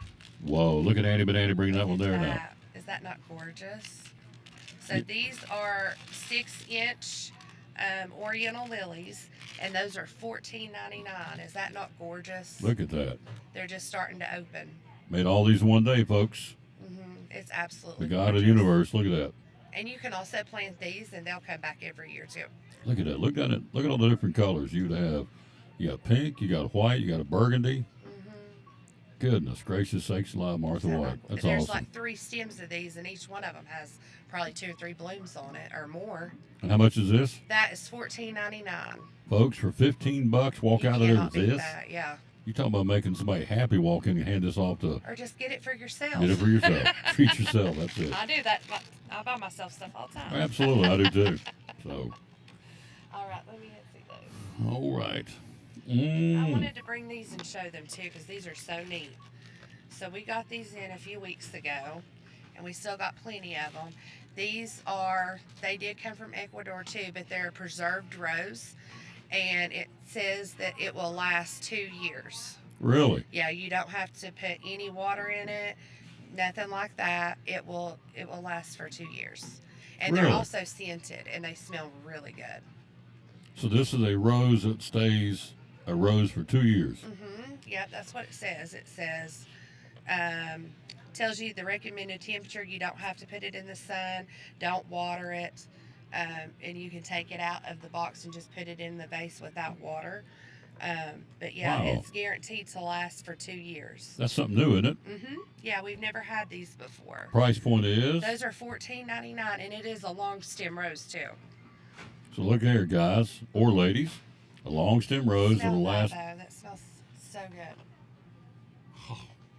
Whoa! Look at Andy Banana bringing that one there now. Is that not gorgeous? So these are 6-inch Oriental lilies, and those are $14.99. Is that not gorgeous? Look at that. They're just starting to open. Made all these in one day, folks. It's absolutely The God of the gorgeous. universe. Look at that. And you can also plant these, and they'll come back every year too. Look at that. Look at it. Look at all the different colors you'd have. You got pink. You got white. You got a burgundy. Goodness gracious sakes alive, Martha White. That's There's awesome. like 3 stems of these, and each one of them has probably 2 or 3 blooms on it or more. And how much is this, That is $14.99. folks? For $15, walk You out of there cannot with beat this. that, yeah. You talking about making somebody happy? Walk in and hand this off to. Or just get it for yourself. Get it for yourself. Treat yourself. That's it. I do that. I buy myself stuff all the time. Absolutely, I do too. So, All right, let me see those. all right. I wanted to bring these and show them too, because these are so neat. So we got these in a few weeks ago, and we still got plenty of them. They did come from Ecuador too, but they're preserved rose, and it says that it will last 2 years. Really? Yeah, you don't have to put any water in it, nothing like that. It will last for 2 years. And Really? they're also scented, and they smell really good. So this is a rose that stays a rose for 2 years. Yep, that's what it says. It says, tells you the recommended temperature. You don't have to put it in the sun. Don't water it. And you can take it out of the box and just put it in the vase without water. But yeah, Wow. it's guaranteed to last for 2 years. That's something new, isn't it? Yeah, we've never had these before. Price point is. Those are $14.99, and it is a long stem rose too. So look here, guys or ladies. A long stem rose Smell that'll that, last. though. That smells so good.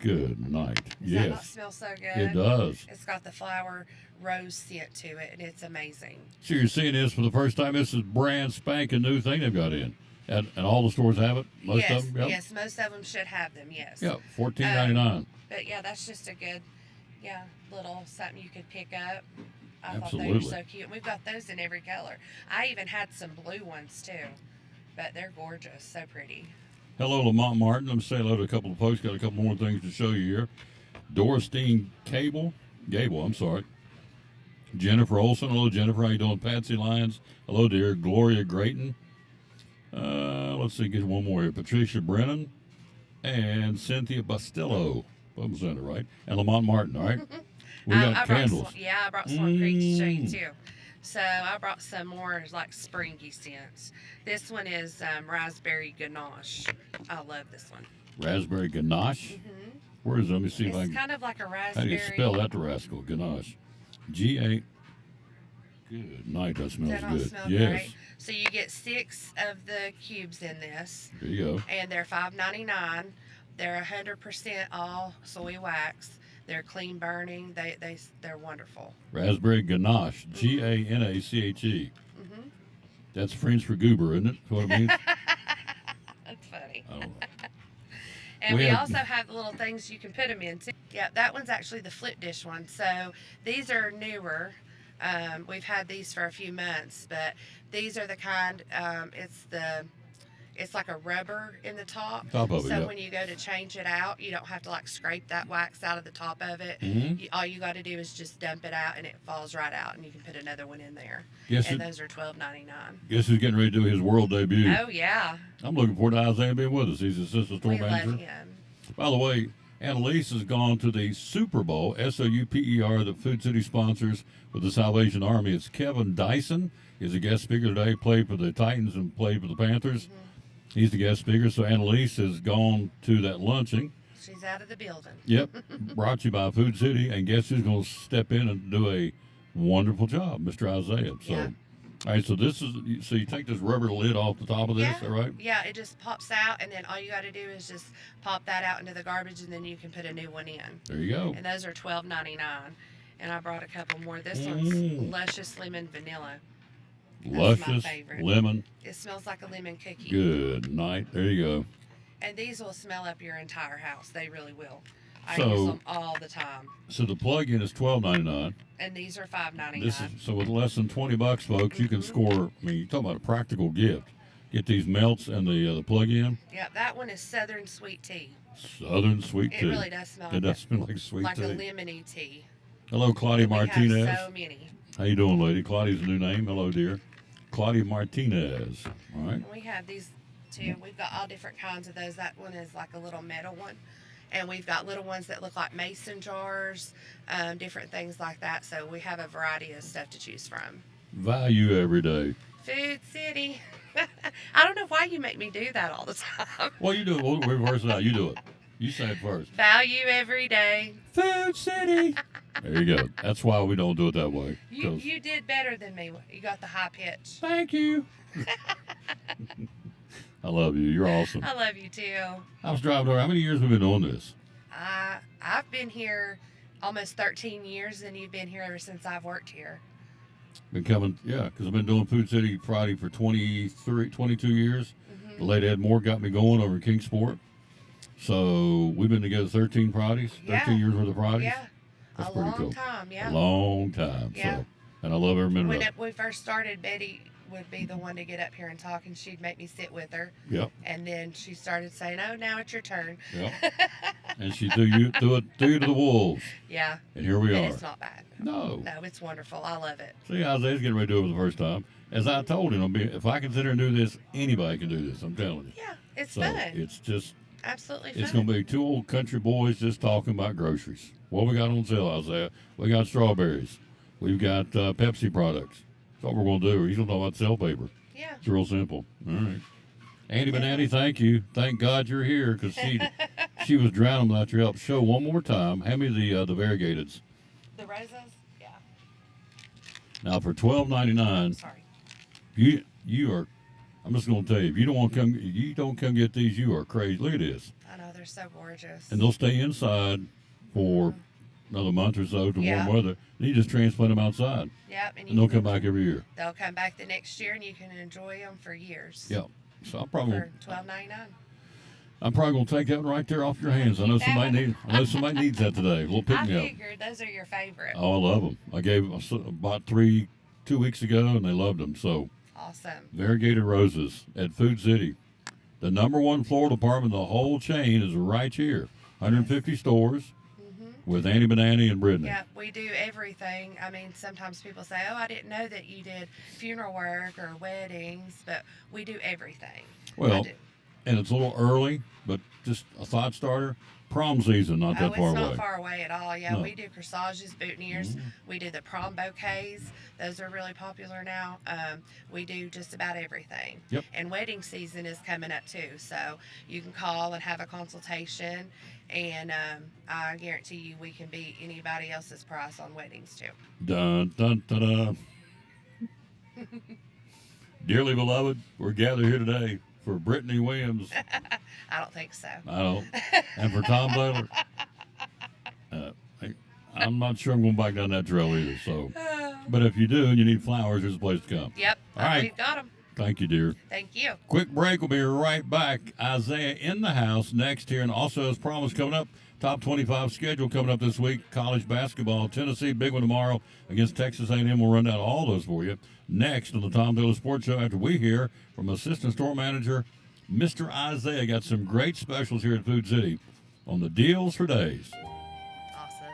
Good night. Does that not Yes, smell so good? it does. It's got the flower rose scent to it, and it's amazing. So you're seeing this for the first time. This is brand spanking new thing they've got in, and all the stores have it. Most yes, of them. Yep. yes, most of them should have them. Yes. Yep. $14.99. But yeah, that's just a good, little something you could pick up. I thought Absolutely. they were so cute. We've got those in every color. I even had some blue ones too, but they're gorgeous, so pretty. Hello, Lamont Martin. I'm saying hello to a couple of folks. Got a couple more things to show you here. Dorothy Gable. I'm sorry. Jennifer Olson. Hello, Jennifer. How you doing? Patsy Lyons. Hello, dear. Gloria Grayton. Let's see. Get one more here. Patricia Brennan and Cynthia Bastillo. I'm saying it right. And Lamont Martin. All right. We got I candles. I brought Swan Creek to show you too. So I brought some more like springy scents. This one is raspberry ganache. I love this one. Raspberry ganache. Where is it? Let me see if I It's can. kind of like a How raspberry. do you spell that, the rascal? Ganache. G-A. Good night. That smells That all good. smell Yes. great. So you get 6 of the cubes in this, There you go. and they're $5.99. They're 100% all soy wax. They're clean burning. They're wonderful. Raspberry ganache. G-A-N-A-C-H-E. That's French for goober, isn't it? That's what it means? That's funny. I don't know. And We we have- also have little things you can put them in too. Yeah, that one's actually the flip dish one. So these are newer. We've had these for a few months, but these are the kind. It's like a rubber in the top. Top of it, So yeah. when you go to change it out, you don't have to like scrape that wax out of the top of it. Mhm. All you got to do is just dump it out, and it falls right out, and you can put another one in there. Guess and it- those are $12.99. Guess who's getting ready to do his world debut? Oh yeah, I'm looking forward to Isaiah being with us. He's assistant store we love manager. him. By the way, Annalise has gone to the Super Bowl, SOUPER, that Food City sponsors with the Salvation Army. It's Kevin Dyson. He's a guest speaker today, played for the Titans and played for the Panthers. He's the guest speaker. So Annalise has gone to that luncheon. She's out of the building. Yep. Brought to you by Food City. And guess who's going to step in and do a wonderful job? Mr. Isaiah. So, Yeah. all right. So this is, so you take this rubber lid off the top of this, all right? Yeah, it just pops out, and then all you got to do is just pop that out into the garbage, and then you can put a new one in. There you go. And those are $12.99. and I brought a couple more. This one's Luscious Lemon Vanilla. my Luscious favorite. lemon. It smells like a lemon cookie. Good night. There you go. And these will smell up your entire house. They really will. I So- use them all the time. So the plug-in is $12.99. And these are $5.99. This is so with less than $20, folks, you can score. I mean, you talk about a practical gift. Get these melts and the plug-in. Yeah, that one is Southern Sweet Tea. Southern sweet It tea. really does smell It does smell like sweet like tea. a lemony tea. Hello, Claudia We Martinez. have so many. How you doing, lady? Claudia's a new name. Hello, dear. Claudia Martinez. All right. And we have these too. We've got all different kinds of those. That one is like a little metal one. And we've got little ones that look like mason jars, different things like that. So we have a variety of stuff to choose from. Value every day. Food City. I don't know why you make me do that all the time. Well, you do it. We'll reverse it out. You do it. You say it first. Value every day. Food City. There you go. That's why we don't do it that way. You 'Cause- you did better than me. You got the high pitch. Thank you. I love you. You're awesome. I love you too. I was driving over. How many years have we been doing this? I've been here almost 13 years, and you've been here ever since I've worked here. Been coming, yeah, because I've been doing Food City Friday for 22 years. The late Ed Moore got me going over in Kingsport. So we've been together 13 Fridays, 13 years worth of Fridays. Yeah, That's a pretty long cool. time. Yeah. A long time. Yeah. So, and I love every minute When of it. we first started, Betty would be the one to get up here and talk, and she'd make me sit with her. Yep, And then she started saying, "Oh, now it's your turn." yep. And she threw you to the wolves. Yeah. And here we And are. it's not bad. No. No, it's wonderful. I love it. See, Isaiah's getting ready to do it for the first time. As I told him, if I can sit here and do this, anybody can do this. I'm telling you. Yeah, it's So fun. it's just, Absolutely fun. it's going to be two old country boys just talking about groceries. What we got on sale, Isaiah? We got strawberries. We've got Pepsi products. That's what we're going to do. He's going to talk about cell paper. Yeah. It's real simple. All right. Andy Benanti, thank you. Thank God you're here because she was drowning without your help. Show one more time. Hand me the variegateds. The roses? Yeah. Now for $12.99, Sorry. you are. I'm just going to tell you, if you don't come get these, you are crazy. Look at this, I know, they're so gorgeous. and they'll stay inside for another month or so to Yeah. warm weather. Then you just transplant them outside, Yep. And and they'll come back every year. they'll come back the next year, and you can enjoy them for years. Yeah. So I'm probably For $12.99. going to take that one right there off your hands. I know Keep that somebody needs that today. A little pick I me up. figured those are your favorite. Oh, I love them. I bought 2 weeks ago, and they loved them. So, Awesome. variegated roses at Food City. The number one floral department in the whole chain is right here. 150 stores with Andy Benanti and Brittany. Yeah, we do everything. I mean, sometimes people say, "Oh, I didn't know that you did funeral work or weddings," but we do everything. I Well, do. and it's a little early, but just a thought starter. Prom season, not that it's far not away. far away at all. Yeah, No. we do corsages, boutonnieres. We do the prom bouquets. Those are really popular now. We do just about everything. Yep. And wedding season is coming up too, so you can call and have a consultation, and I guarantee you we can beat anybody else's price on weddings too. Dun, dun, dun, dun. Dearly beloved, we're gathered here today for Brittany Williams. I don't think so. I don't. And for Tom Taylor, I'm not sure I'm going back down that trail either. So, but if you do and you need flowers, there's a place to come. Yep. All right. We've got them. Thank you, dear. Thank you. Quick break. We'll be right back. Isaiah in the house next here, and also as promised, coming up, top 25 schedule coming up this week. College basketball, Tennessee, big one tomorrow against Texas A&M. We'll run down all those for you next on the Tom Taylor Sports Show. After we hear from Assistant Store Manager Mr. Isaiah, got some great specials here at Food City on the deals for days. Awesome.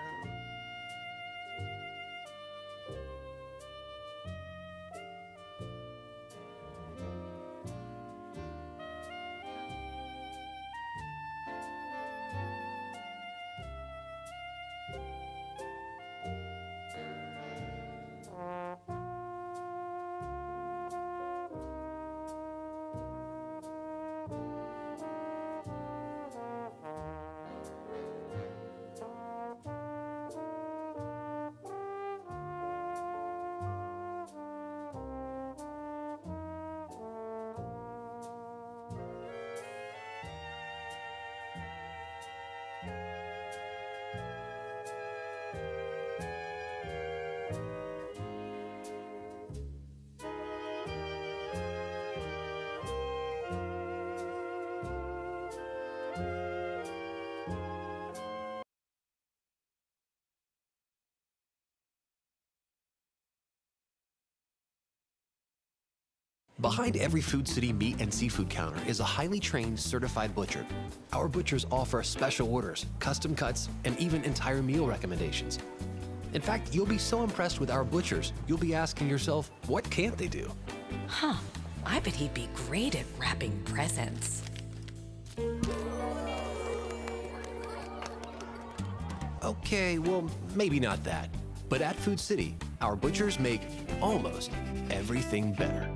Behind every Food City meat and seafood counter is a highly trained, certified butcher. Our butchers offer special orders, custom cuts, and even entire meal recommendations. In fact, you'll be so impressed with our butchers, you'll be asking yourself, what can't they do? Huh. I bet he'd be great at wrapping presents. Okay, well, maybe not that. But at Food City, our butchers make almost everything better.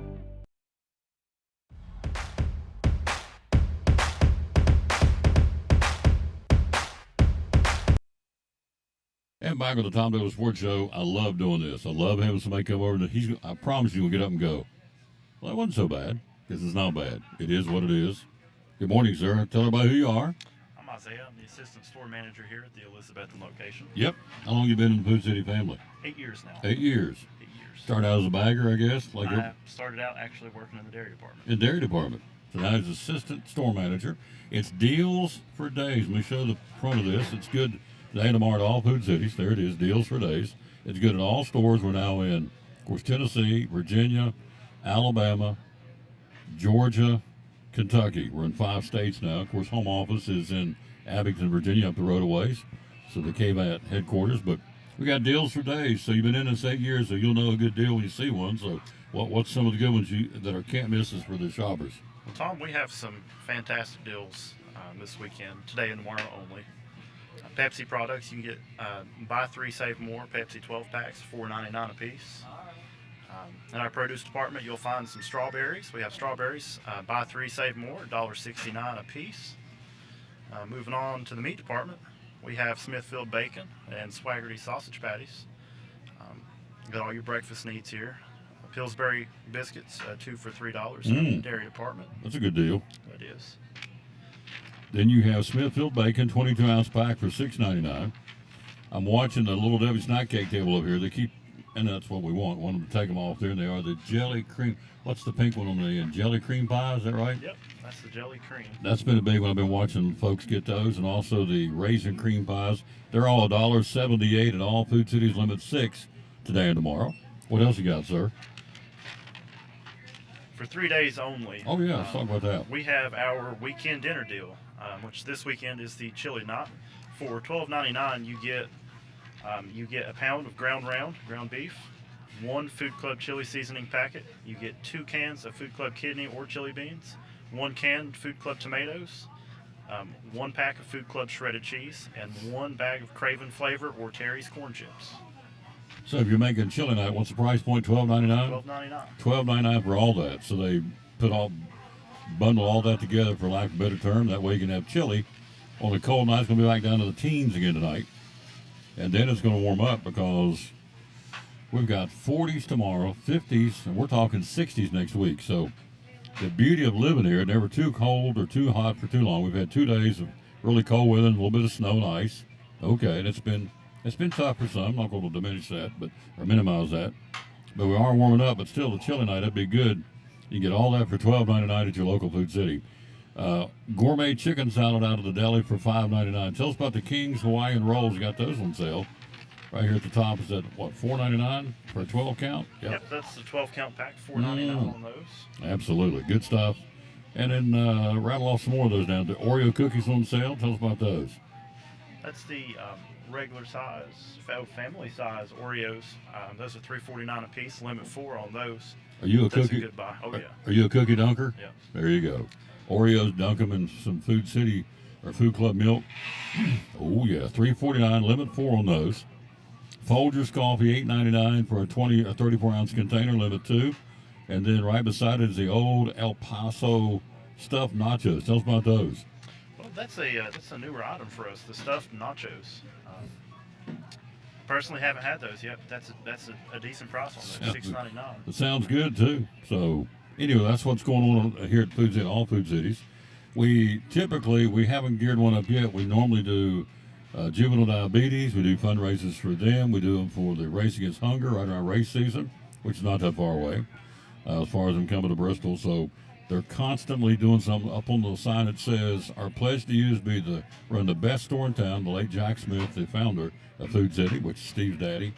And back with the Tom Taylor Sports Show. I love doing this. I love having somebody come over and I promise you will get up and go. Well, that wasn't so bad, because it's not bad. It is what it is. Good morning, sir. Tell everybody who you are. I'm Isaiah. I'm the assistant store manager here at the Elizabethton location. Yep. How long you been in the Food City family? 8 years now. 8 years. 8 years. Started out as a bagger, I guess. I started out actually working in the dairy department. In dairy department. So now he's assistant store manager. It's deals for days. Let me show the front of this. It's good today and tomorrow at all Food Cities. There it is, deals for days. It's good at all stores. We're now in, of course, Tennessee, Virginia, Alabama, Georgia, Kentucky. We're in 5 states now. Of course, home office is in Abington, Virginia, up the road a ways. So the KVAT headquarters. But we got deals for days. So you've been in this 8 years, so you'll know a good deal when you see one. So what's some of the good ones that are can't misses for the shoppers? Well, Tom, we have some fantastic deals this weekend, today and tomorrow only. Pepsi products, you can get buy 3, save more. Pepsi 12 packs, $4.99 a piece. In our produce department, you'll find some strawberries. We have strawberries, buy 3, save more, $1.69 a piece. Moving on to the meat department, we have Smithfield bacon and Swaggerty sausage patties. You got all your breakfast needs here. Pillsbury biscuits, 2 for $3 in the dairy department. That's a good deal. It is. Then you have Smithfield bacon, 22-ounce pack for $6.99. I'm watching the Little Debbie snack cake table over here. They keep, and that's what we want them to take them off there, and they are the jelly cream. What's the pink one on the end? Jelly cream pie, is that right? Yep, that's the jelly cream. That's been a big one. I've been watching folks get those, and also the raisin cream pies. They're all $1.78 at all Food Cities, limit 6 today and tomorrow. What else you got, sir? For 3 days only. Oh, yeah, let's talk about that. We have our weekend dinner deal, which this weekend is the chili knot. For $12.99, you get a pound of ground beef, 1 Food Club chili seasoning packet. You get 2 cans of Food Club kidney or chili beans, 1 can Food Club tomatoes, 1 pack of Food Club shredded cheese, and 1 bag of Craven Flavor or Terry's corn chips. So if you're making chili night, what's the price point? $12.99? $12.99. $12.99 for all that. So they bundle all that together, for lack of a better term. That way you can have chili. On the cold night, it's going to be back down to the teens again tonight. And then it's going to warm up because we've got 40s tomorrow, 50s, and we're talking 60s next week. So the beauty of living here, never too cold or too hot for too long. We've had 2 days of really cold weather and a little bit of snow and ice. Okay, and it's been tough for some. I'm not going to diminish that, or minimize that. But we are warming up, but still, the chili night, that'd be good. You get all that for $12.99 at your local Food City. Gourmet chicken salad out of the deli for $5.99. Tell us about the King's Hawaiian rolls. You got those on sale. Right here at the top is at, what, $4.99 for a 12 count? Yep, that's the 12 count pack, $4.99 on those. Absolutely. Good stuff. And then rattle off some more of those down. The Oreo cookies on sale. Tell us about those. That's the regular size, family size Oreos. Those are $3.49 a piece. Limit 4 on those. Are you a That's cookie? a good buy. Oh yeah. Are you a cookie dunker? Yes. There you go. Oreos, dunk them in some Food City or Food Club milk. Oh yeah, $3.49. Limit 4 on those. Folgers coffee, $8.99 for a 34-ounce container. Limit 2. And then right beside it is the old El Paso stuffed nachos. Tell us about those. Well, that's a newer item for us. The stuffed nachos. Personally, haven't had those yet. But that's a decent price on those. $6.99. It sounds good too. So anyway, that's what's going on here at Food City, all Food Cities. We haven't geared one up yet. We normally do juvenile diabetes. We do fundraisers for them. We do them for the Race Against Hunger right around race season, which is not that far away as far as them coming to Bristol. So they're constantly doing something. Up on the sign it says, our pledge to you is to run the best store in town. The late Jack Smith, the founder of Food City, which is Steve's daddy.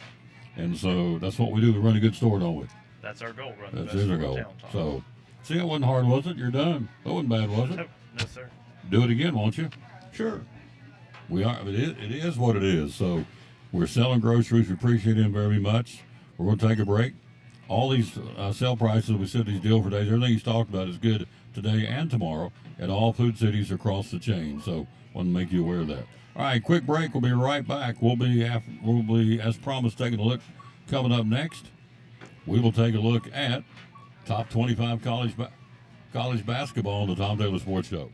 And so that's what we do. We run a good store, don't we? That's our goal. That's our goal. So See, that wasn't hard, was it? You're done. That wasn't bad, was it? Nope. No, sir. Do it again, won't you? Sure. We are. It is what it is. So we're selling groceries. We appreciate them very much. We're going to take a break. All these sale prices, we said these deal for days. Everything he's talked about is good today and tomorrow at all food cities across the chain. So want to make you aware of that. All right, quick break. We'll be right back. We'll be as promised taking a look. Coming up next, we will take a look at top 25 college basketball on the Tom Taylor Sports Show.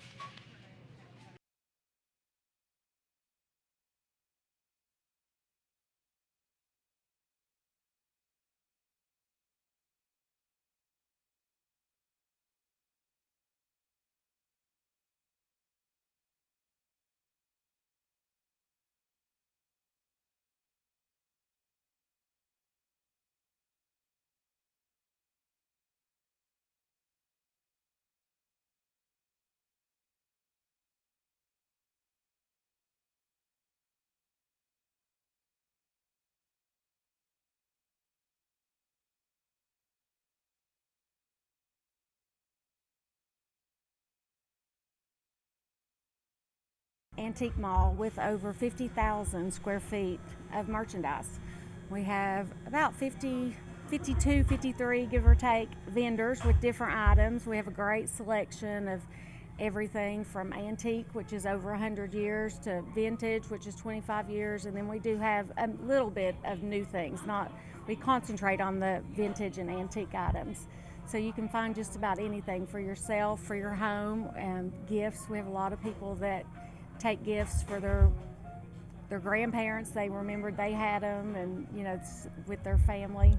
Antique mall with over 50,000 square feet of merchandise. We have about 52, 53, give or take, vendors with different items. We have a great selection of everything from antique, which is over 100 years, to vintage, which is 25 years, and then we do have a little bit of new things. We concentrate on the vintage and antique items. So you can find just about anything for yourself, for your home, and gifts. We have a lot of people that take gifts for their grandparents. They remembered they had them, and it's with their family.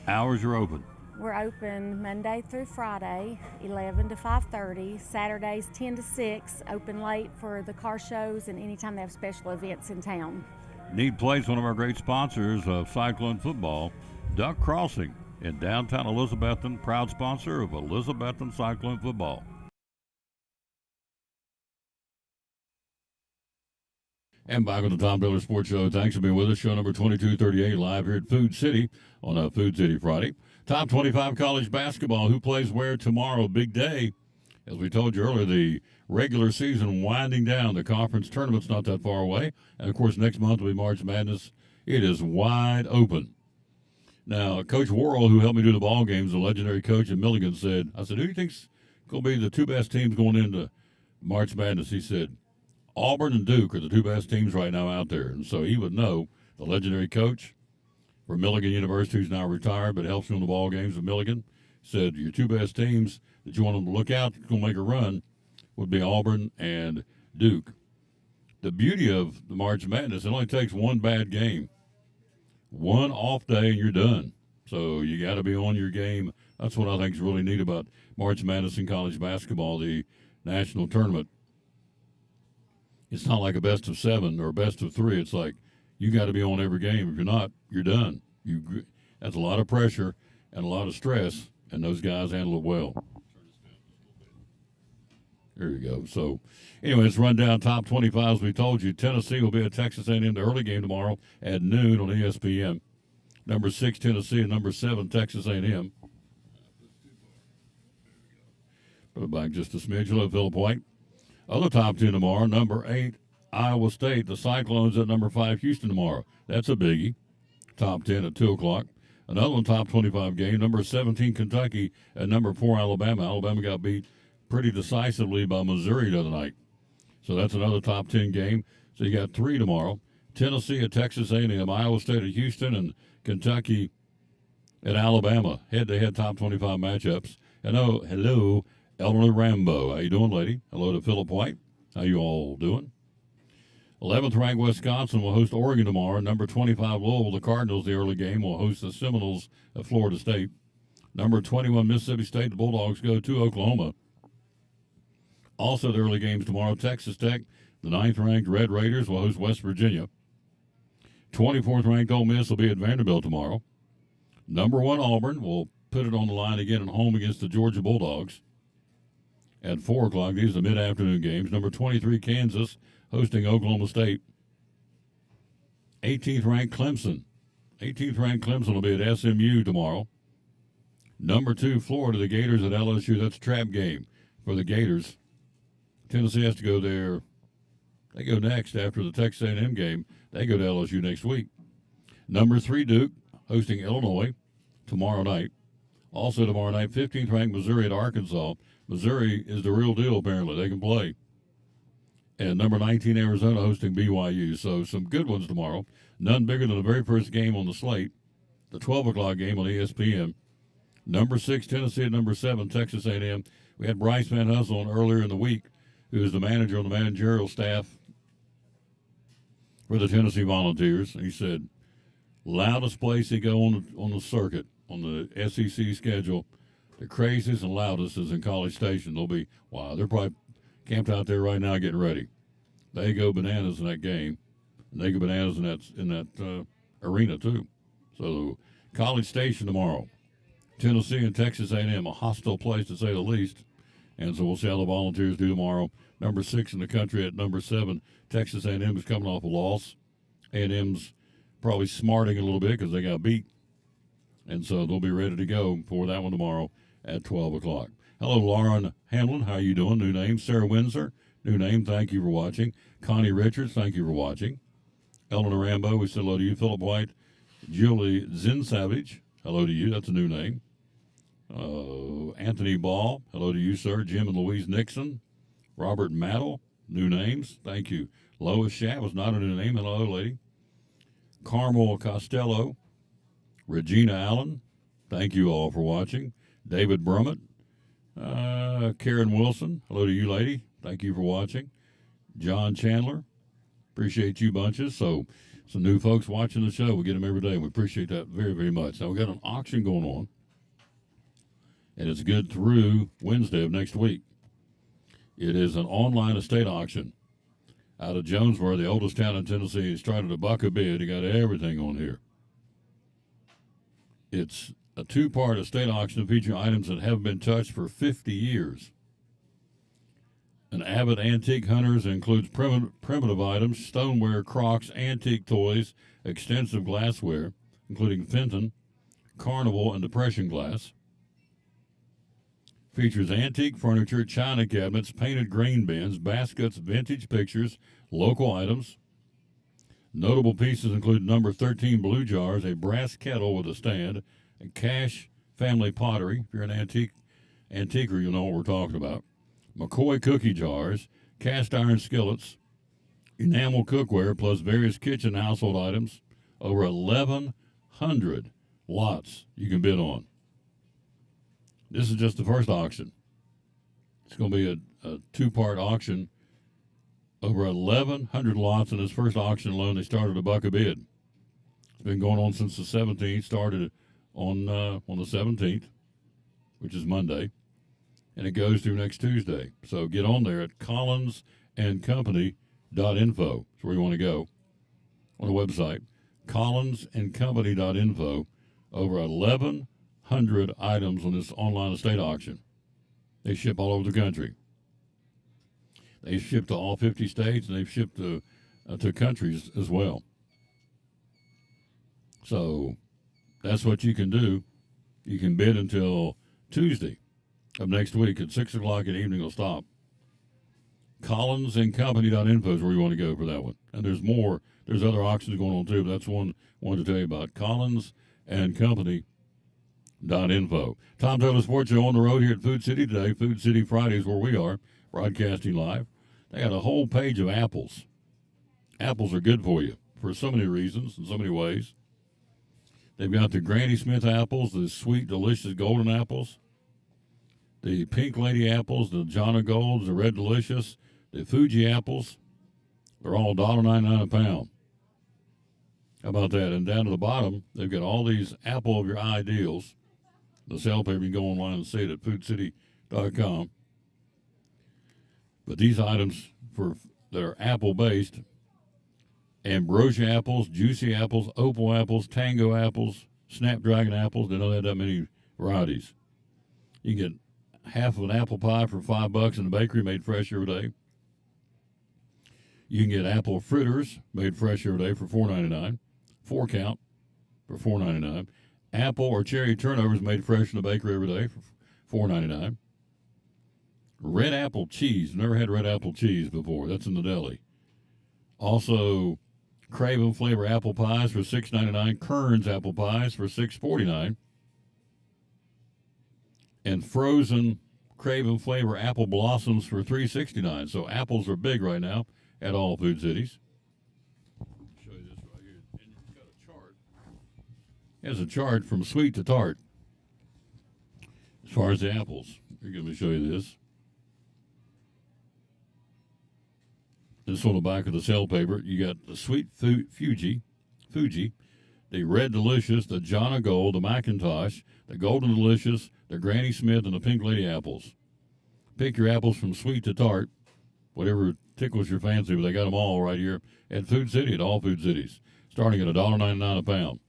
Hours are open. We're open Monday through Friday, 11 to 5:30. Saturdays 10 to 6. Open late for the car shows and anytime they have special events in town. Need Place, one of our great sponsors of Cyclone football, Duck Crossing in downtown Elizabethton, proud sponsor of Elizabethton Cyclone football. And back on the Tom Taylor Sports Show. Thanks for being with us. Show number 2238 live here at Food City on a Food City Friday. Top 25 college basketball. Who plays where tomorrow? Big day. As we told you earlier, the regular season winding down. The conference tournament's not that far away. And, of course, next month will be March Madness. It is wide open. Now, Coach Worrell, who helped me do the ball games, the legendary coach in Milligan, said, I said, who do you think's going to be the two best teams going into March Madness? He said, Auburn and Duke are the two best teams right now out there. And so he would know, the legendary coach from Milligan University, who's now retired but helps me on the ball games of Milligan, said your two best teams that you want them to look out, going to make a run, would be Auburn and Duke. The beauty of the March Madness, it only takes one bad game. One off day and you're done. So you got to be on your game. That's what I think is really neat about March Madness in college basketball, the national tournament. It's not like a best of 7 or a best of 3. It's like you got to be on every game. If you're not, you're done. That's a lot of pressure and a lot of stress, and those guys handle it well. There you go. So, anyway, let's run down top 25 as we told you. Tennessee will be at Texas A&M, the early game tomorrow at noon on ESPN. Number 6, Tennessee, and number 7, Texas A&M. Put it back just a smidge. Hello, Philip White. Other top 10 tomorrow, number 8, Iowa State. The Cyclones at number 5, Houston tomorrow. That's a biggie. Top 10 at 2 o'clock. Another one, top 25 game, number 17, Kentucky, and number 4, Alabama. Alabama got beat pretty decisively by Missouri the other night. So that's another top 10 game. So you got 3 tomorrow. Tennessee at Texas A&M, Iowa State at Houston, and Kentucky at Alabama. Head-to-head top 25 matchups. And hello, Eleanor Rambo. How you doing, lady? Hello to Philip White. How you all doing? 11th ranked Wisconsin will host Oregon tomorrow. Number 25 Louisville, the Cardinals, the early game, will host the Seminoles of Florida State. Number 21 Mississippi State, the Bulldogs go to Oklahoma. Also the early games tomorrow, Texas Tech, the 9th ranked Red Raiders will host West Virginia. 24th ranked Ole Miss will be at Vanderbilt tomorrow. Number 1 Auburn will put it on the line again at home against the Georgia Bulldogs. At 4 o'clock, these are mid-afternoon games. Number 23, Kansas, hosting Oklahoma State. 18th ranked Clemson. 18th ranked Clemson will be at SMU tomorrow. Number 2, Florida, the Gators at LSU. That's a trap game for the Gators. Tennessee has to go there. They go next after the Texas A&M game. They go to LSU next week. Number 3, Duke, hosting Illinois tomorrow night. Also tomorrow night, 15th ranked Missouri at Arkansas. Missouri is the real deal, apparently. They can play. And number 19, Arizona, hosting BYU. So some good ones tomorrow. None bigger than the very first game on the slate, the 12 o'clock game on ESPN. Number 6, Tennessee at number 7, Texas A&M. We had Bryce Van Hussel on earlier in the week, who is the manager on the managerial staff for the Tennessee Volunteers. He said, loudest place they go on the circuit, on the SEC schedule, the craziest and loudest is in College Station. They're probably camped out there right now getting ready. They go bananas in that game, and they go bananas in that arena too. So College Station tomorrow. Tennessee and Texas A&M, a hostile place to say the least. And so we'll see how the Volunteers do tomorrow. Number 6 in the country at number 7. Texas A&M is coming off a loss. A&M's probably smarting a little bit because they got beat. And so they'll be ready to go for that one tomorrow at 12 o'clock. Hello, Lauren Hamlin. How you doing? New name. Sarah Windsor. New name. Thank you for watching. Connie Richards. Thank you for watching. Eleanor Rambo. We said hello to you. Philip White. Julie Zinsavage. Hello to you. That's a new name. Anthony Ball. Hello to you, sir. Jim and Louise Nixon. Robert Maddle. New names. Thank you. Lois Shat was not a new name. Hello, lady. Carmel Costello. Regina Allen. Thank you all for watching. David Brummett. Karen Wilson. Hello to you, lady. Thank you for watching. John Chandler. Appreciate you bunches. So some new folks watching the show. We get them every day. We appreciate that very, very much. Now, we got an auction going on, and it's good through Wednesday of next week. It is an online estate auction out of Jonesboro, the oldest town in Tennessee. He started $1 a bid. He got everything on here. It's a 2-part estate auction featuring items that haven't been touched for 50 years. An avid antique hunters includes primitive items, stoneware, Crocs, antique toys, extensive glassware, including Fenton, Carnival, and Depression glass. Features antique furniture, china cabinets, painted grain bins, baskets, vintage pictures, local items. Notable pieces include number 13 blue jars, a brass kettle with a stand, and Cash family pottery. If you're an antiquer, you'll know what we're talking about. McCoy cookie jars, cast iron skillets, enamel cookware, plus various kitchen household items. Over 1,100 lots you can bid on. This is just the first auction. It's going to be a 2-part auction. Over 1,100 lots in this first auction alone. They started $1 a bid. It's been going on since the 17th. Started on the 17th, which is Monday, and it goes through next Tuesday. So get on there at collinsandcompany.info. That's where you want to go on the website. collinsandcompany.info. Over 1,100 items on this online estate auction. They ship all over the country. They ship to all 50 states, and they've shipped to countries as well. So that's what you can do. You can bid until Tuesday of next week at 6 o'clock in the evening. It'll stop. collinsandcompany.info is where you want to go for that one. And there's more. There's other auctions going on too, but that's one I wanted to tell you about. collinsandcompany.info. Tom Taylor Sports Show on the road here at Food City today. Food City Fridays where we are, broadcasting live. They got a whole page of apples. Apples are good for you for so many reasons and so many ways. They've got the Granny Smith apples, the sweet, delicious golden apples, the Pink Lady apples, the Jonna Golds, the Red Delicious, the Fuji apples. They're all $1.99 a pound. How about that? And down to the bottom, they've got all these apple of your eye deals. The sale paper, you can go online and see it at foodcity.com. But these items that are apple-based, Ambrosia apples, Juicy apples, Opal apples, Tango apples, Snapdragon apples. They don't have that many varieties. You can get half of an apple pie for $5 in the bakery, made fresh every day. You can get apple fritters made fresh every day for $4.99. 4 count for $4.99. Apple or cherry turnovers made fresh in the bakery every day for $4.99. Red apple cheese. Never had red apple cheese before. That's in the deli. Also, Craven flavor apple pies for $6.99. Kern's apple pies for $6.49. And frozen Craven flavor apple blossoms for $3.69. So apples are big right now at all Food Cities. Show you this right here. And it's got a chart. Here's a chart from sweet to tart. As far as the apples, here, let me show you this. This on the back of the sale paper, you got the sweet Fuji, the Red Delicious, the Jana Gold, the Macintosh, the Golden Delicious, the Granny Smith, and the Pink Lady apples. Pick your apples from sweet to tart, whatever tickles your fancy, but they got them all right here at Food City, at all Food Cities, starting at $1.99 a pound.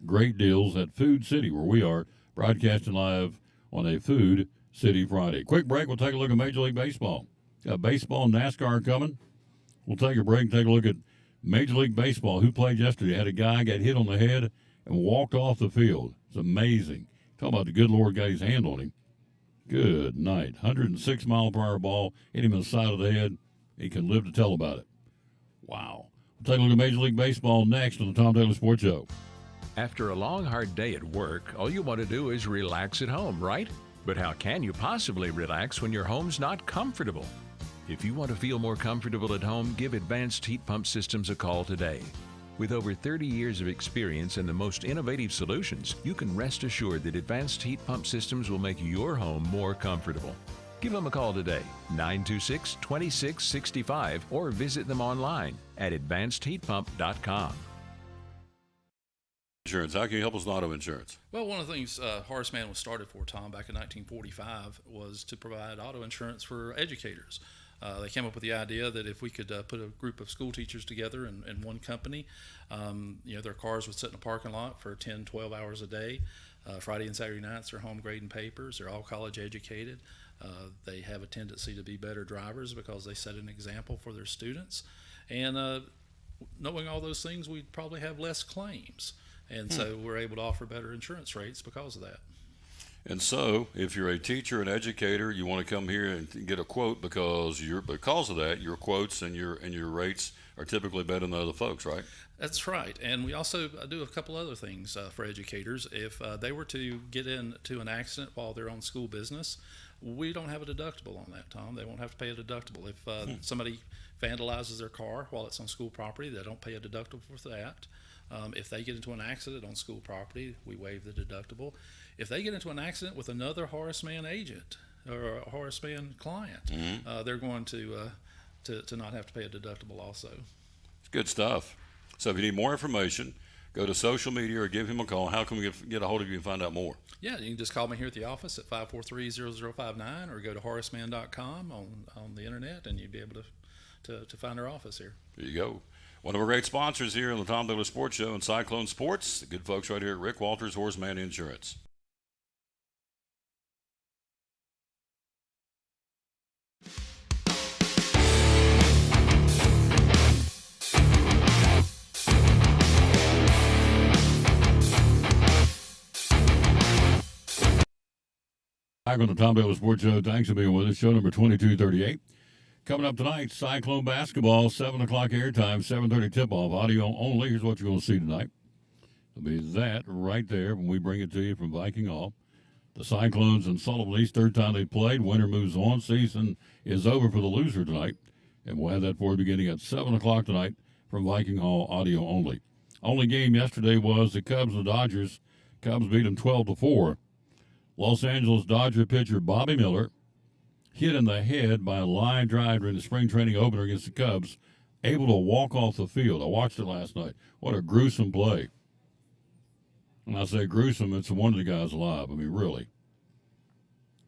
Great deals at Food City, where we are broadcasting live on a Food City Friday. Quick break, we'll take a look at Major League Baseball. Got baseball and NASCAR coming. We'll take a break and take a look at Major League Baseball. Who played yesterday? Had a guy get hit on the head and walked off the field. It's amazing. Talk about the good Lord got his hand on him. Good night. 106-mile-per-hour ball hit him in the side of the head. He can live to tell about it. Wow. We'll take a look at Major League Baseball next on the Tom Taylor Sports Show. After a long, hard day at work, all you want to do is relax at home, right? But how can you possibly relax when your home's not comfortable? If you want to feel more comfortable at home, give Advanced Heat Pump Systems a call today. With over 30 years of experience and the most innovative solutions, you can rest assured that Advanced Heat Pump Systems will make your home more comfortable. Give them a call today, 926-2665, or visit them online at advancedheatpump.com. Insurance. How can you help us with auto insurance? Well, one of the things Horace Mann was started for, Tom, back in 1945 was to provide auto insurance for educators. They came up with the idea that if we could put a group of school teachers together in one company, their cars would sit in a parking lot for 10, 12 hours a day. Friday and Saturday nights, they're home grading papers. They're all college educated. They have a tendency to be better drivers because they set an example for their students. And knowing all those things, we'd probably have less claims. And so we're able to offer better insurance rates because of that. And so, if you're a teacher, an educator, you want to come here and get a quote because of that, your quotes and your rates are typically better than other folks, right? That's right. And we also do a couple other things for educators. If they were to get into an accident while they're on school business, we don't have a deductible on that, Tom. They won't have to pay a deductible. If somebody vandalizes their car while it's on school property, they don't pay a deductible for that. If they get into an accident on school property, we waive the deductible. If they get into an accident with another Horace Mann agent or a Horace Mann client, they're going to not have to pay a deductible also. It's good stuff. So if you need more information, go to social media or give him a call. How can we get a hold of you and find out more? Yeah, you can just call me here at the office at 543-0059 or go to horacemann.com on the internet, and you'll be able to find our office here. There you go. One of our great sponsors here on the Tom Taylor Sports Show and Cyclone Sports, the good folks right here at Rick Walters, Horace Mann Insurance. Back on the Tom Taylor Sports Show. Thanks for being with us. Show number 2238. Coming up tonight, Cyclone basketball, 7 o'clock airtime, 7:30 tip-off, audio only. Here's what you're going to see tonight. It'll be that right there when we bring it to you from Viking Hall. The Cyclones and Sullivan East, third time they played. Winner moves on. Season is over for the loser tonight. And we'll have that for you beginning at 7 o'clock tonight from Viking Hall, audio only. Only game yesterday was the Cubs and the Dodgers. Cubs beat them 12-4. Los Angeles Dodger pitcher Bobby Miller hit in the head by a line drive during the spring training opener against the Cubs, able to walk off the field. I watched it last night. What a gruesome play. When I say gruesome, it's a wonder the guy's alive. I mean, really.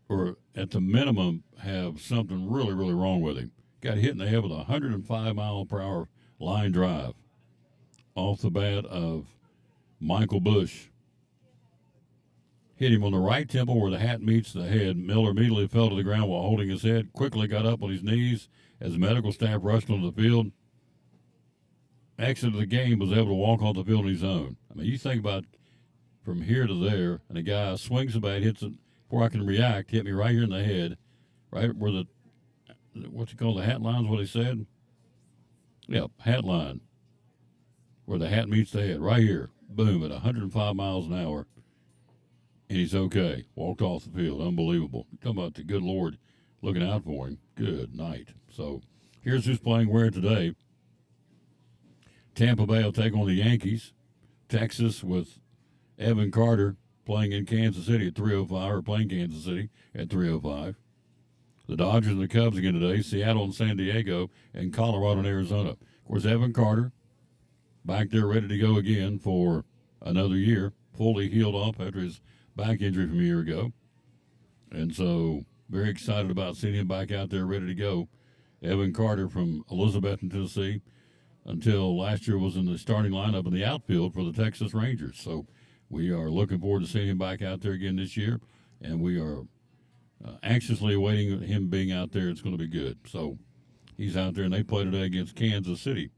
Or at the minimum, have something really, really wrong with him. Got hit in the head with a 105-mile-per-hour line drive off the bat of Michael Busch. Hit him on the right temple where the hat meets the head. Miller immediately fell to the ground while holding his head, quickly got up on his knees as medical staff rushed onto the field. Exited the game, was able to walk off the field on his own. I mean, you think about from here to there, and a guy swings the bat, hits it before I can react, hit me right here in the head, right where the, what's it called, the hat line's what he said? Yep, hat line, where the hat meets the head, right here. Boom, at 105 miles an hour, and he's okay. Walked off the field. Unbelievable. Talking about the good Lord looking out for him. Good night. So here's who's playing where today. Tampa Bay will take on the Yankees. Texas with Evan Carter playing in Kansas City at 3:05, or playing Kansas City at 3:05. The Dodgers and the Cubs again today. Seattle and San Diego, and Colorado and Arizona. Of course, Evan Carter back there ready to go again for another year, fully healed up after his back injury from a year ago. And so very excited about seeing him back out there ready to go. Evan Carter from Elizabethton, Tennessee, until last year was in the starting lineup in the outfield for the Texas Rangers. So we are looking forward to seeing him back out there again this year, and we are anxiously awaiting him being out there. It's going to be good. So he's out there, and they play today against Kansas City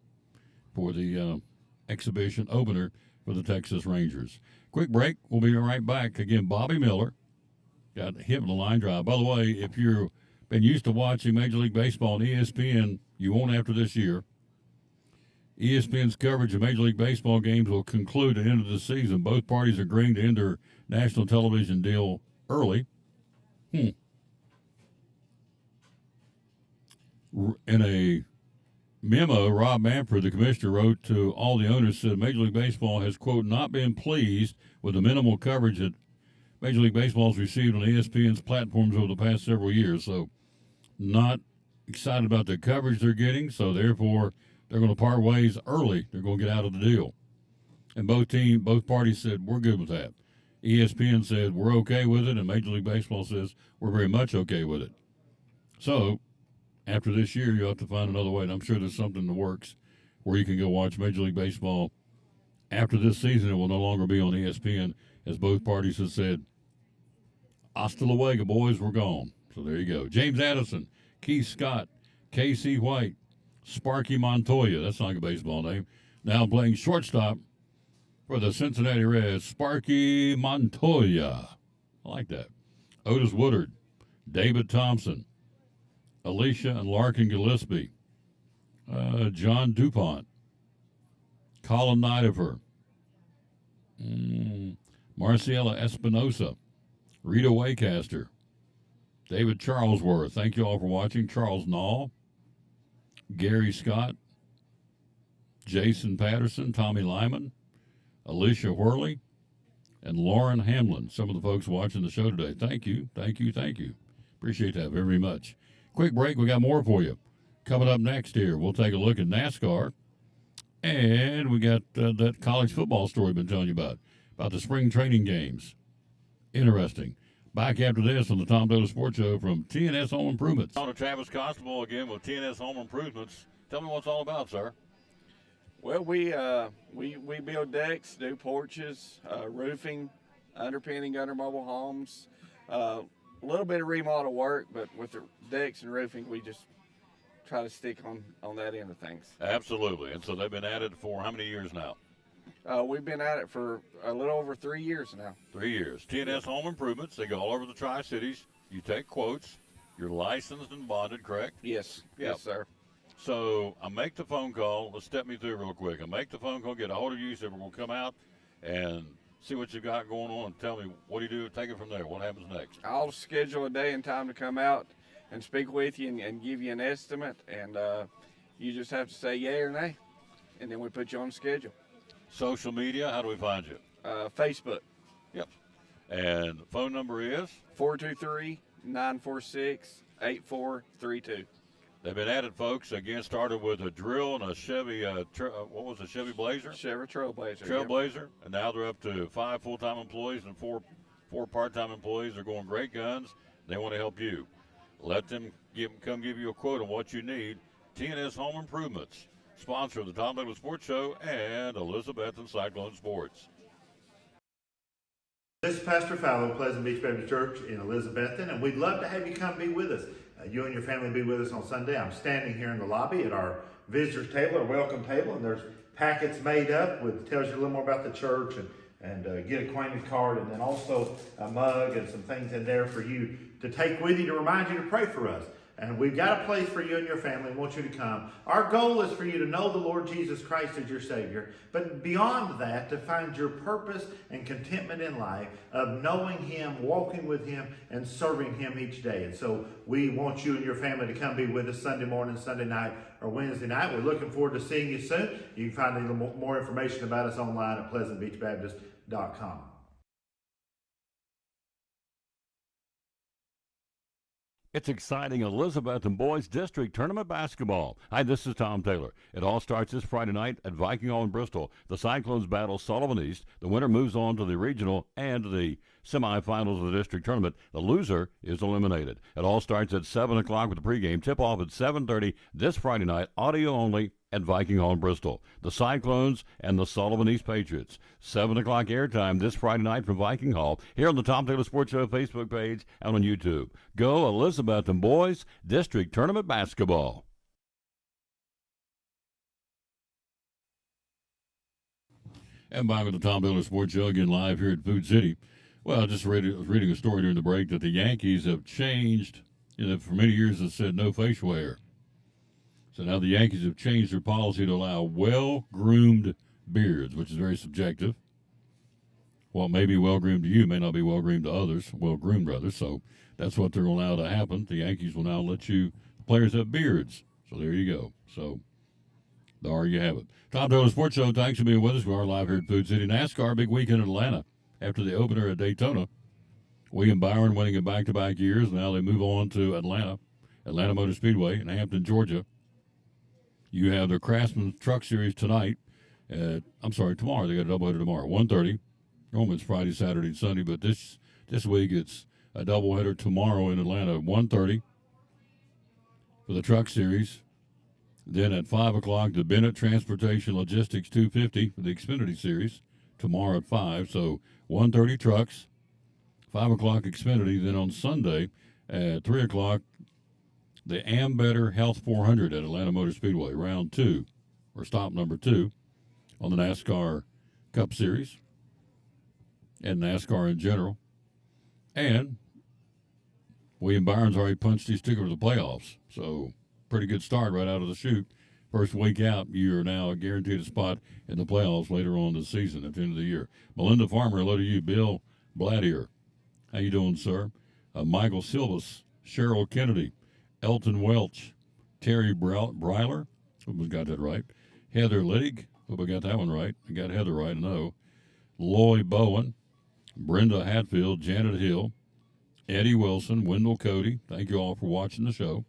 for the exhibition opener for the Texas Rangers. Quick break. We'll be right back. Again, Bobby Miller got hit with a line drive. By the way, if you've been used to watching Major League Baseball on ESPN, you won't after this year. ESPN's coverage of Major League Baseball games will conclude at the end of the season. Both parties agreeing to end their national television deal early. In a memo, Rob Manfred, the commissioner, wrote to all the owners, said Major League Baseball has, quote, not been pleased with the minimal coverage that Major League Baseball has received on ESPN's platforms over the past several years. So not excited about the coverage they're getting, so therefore they're going to part ways early. They're going to get out of the deal. And both parties said, we're good with that. ESPN said, we're okay with it, and Major League Baseball says, we're very much okay with it. So after this year, you'll have to find another way, and I'm sure there's something in the works where you can go watch Major League Baseball. After this season, it will no longer be on ESPN, as both parties have said, hasta luego, boys, we're gone. So there you go. James Addison, Keith Scott, K.C. White, Sparky Montoya, that's not a baseball name, now playing shortstop for the Cincinnati Reds, Sparky Montoya. I like that. Otis Woodard, David Thompson, Alicia and Larkin Gillespie, John DuPont, Colin Nidifer, Marciela Espinosa, Rita Waycaster, David Charlesworth. Thank you all for watching. Charles Nall, Gary Scott, Jason Patterson, Tommy Lyman, Alicia Whirley, and Lauren Hamlin. Some of the folks watching the show today. Thank you, thank you, thank you. Appreciate that very much. Quick break. We got more for you. Coming up next here, we'll take a look at NASCAR. And we got that college football story I've been telling you about the spring training games. Interesting. Back after this on the Tom Taylor Sports Show from TNS Home Improvements. On to Travis Constable again with TNS Home Improvements. Tell me what it's all about, sir. Well, we build decks, do porches, roofing, underpinning, under mobile homes, a little bit of remodel work, but with the decks and roofing, we just try to stick on that end of things. Absolutely. And so they've been at it for how many years now? We've been at it for a little over 3 years now. 3 years. TNS Home Improvements. They go all over the Tri-Cities. You take quotes. You're licensed and bonded, correct? Yes. Yep. Yes, sir. So I make the phone call. Let's step me through real quick. I make the phone call, get a hold of you, so we're going to come out and see what you got going on and tell me what do you do. Take it from there. What happens next? I'll schedule a day and time to come out and speak with you and give you an estimate, and you just have to say yay or nay, and then we put you on the schedule. Social media, how do we find you? Facebook. Yep. And the phone number is? 423-946-8432. They've been at it, folks. Again, started with a drill and a Chevy, what was it, Chevy Blazer? Chevy Trailblazer. Trailblazer. Yep. And now they're up to 5 full-time employees and four part-time employees. They're going great guns. They want to help you. Let them come give you a quote on what you need. TNS Home Improvements, sponsor of the Tom Taylor Sports Show and Elizabethton Cyclone Sports. This is Pastor Fallow, Pleasant Beach Baptist Church in Elizabethton, and we'd love to have you come be with us. You and your family be with us on Sunday. I'm standing here in the lobby at our visitors table, our welcome table, and there's packets made up with tells you a little more about the church and get acquainted card, and then also a mug and some things in there for you to take with you to remind you to pray for us. And we've got a place for you and your family and want you to come. Our goal is for you to know the Lord Jesus Christ as your Savior, but beyond that, to find your purpose and contentment in life of knowing Him, walking with Him, and serving Him each day. And so we want you and your family to come be with us Sunday morning, Sunday night, or Wednesday night. We're looking forward to seeing you soon. You can find a little more information about us online at pleasantbeachbaptist.com. It's exciting Elizabethton Boys District Tournament Basketball. Hi, this is Tom Taylor. It all starts this Friday night at Viking Hall in Bristol. The Cyclones battle Sullivan East. The winner moves on to the regional and the semifinals of the district tournament. The loser is eliminated. It all starts at 7 o'clock with the pregame. Tip-off at 7:30 this Friday night, audio only, at Viking Hall in Bristol. The Cyclones and the Sullivan East Patriots. 7 o'clock airtime this Friday night from Viking Hall, here on the Tom Taylor Sports Show Facebook page and on YouTube. Go Elizabethton Boys District Tournament Basketball. And back with the Tom Taylor Sports Show again live here at Food City. Well, I was reading a story during the break that the Yankees have changed. For many years it said no facial hair. So now the Yankees have changed their policy to allow well-groomed beards, which is very subjective. What may be well-groomed to you may not be well-groomed to others, well-groomed rather. So that's what they're allowed to happen. The Yankees will now let players have beards. So there you go. So there you have it. Tom Taylor Sports Show, thanks for being with us. We are live here at Food City. NASCAR, big weekend in Atlanta after the opener at Daytona. William Byron winning in back-to-back years. Now they move on to Atlanta Motor Speedway in Hampton, Georgia. You have the Craftsman Truck Series tonight. Tomorrow. They got a doubleheader tomorrow, 1:30. Normally it's Friday, Saturday, and Sunday, but this week it's a doubleheader tomorrow in Atlanta, 1:30 for the Truck Series. Then at 5 o'clock, the Bennett Transportation Logistics 250 for the Xfinity Series tomorrow at 5. So 1:30 trucks, 5 o'clock Xfinity. Then on Sunday at 3 o'clock, the Ambetter Health 400 at Atlanta Motor Speedway, round 2, or stop number 2 on the NASCAR Cup Series and NASCAR in general. And William Byron's already punched his ticket for the playoffs, so pretty good start right out of the chute. First week out, you're now guaranteed a spot in the playoffs later on this season at the end of the year. Melinda Farmer, hello to you. Bill Bladier, how you doing, sir? Michael Silvas, Cheryl Kennedy, Elton Welch, Terry Breiler, hope we got that right. Heather Littig, hope I got that one right. I got Heather right, I know. Lloyd Bowen, Brenda Hatfield, Janet Hill, Eddie Wilson, Wendell Cody. Thank you all for watching the show.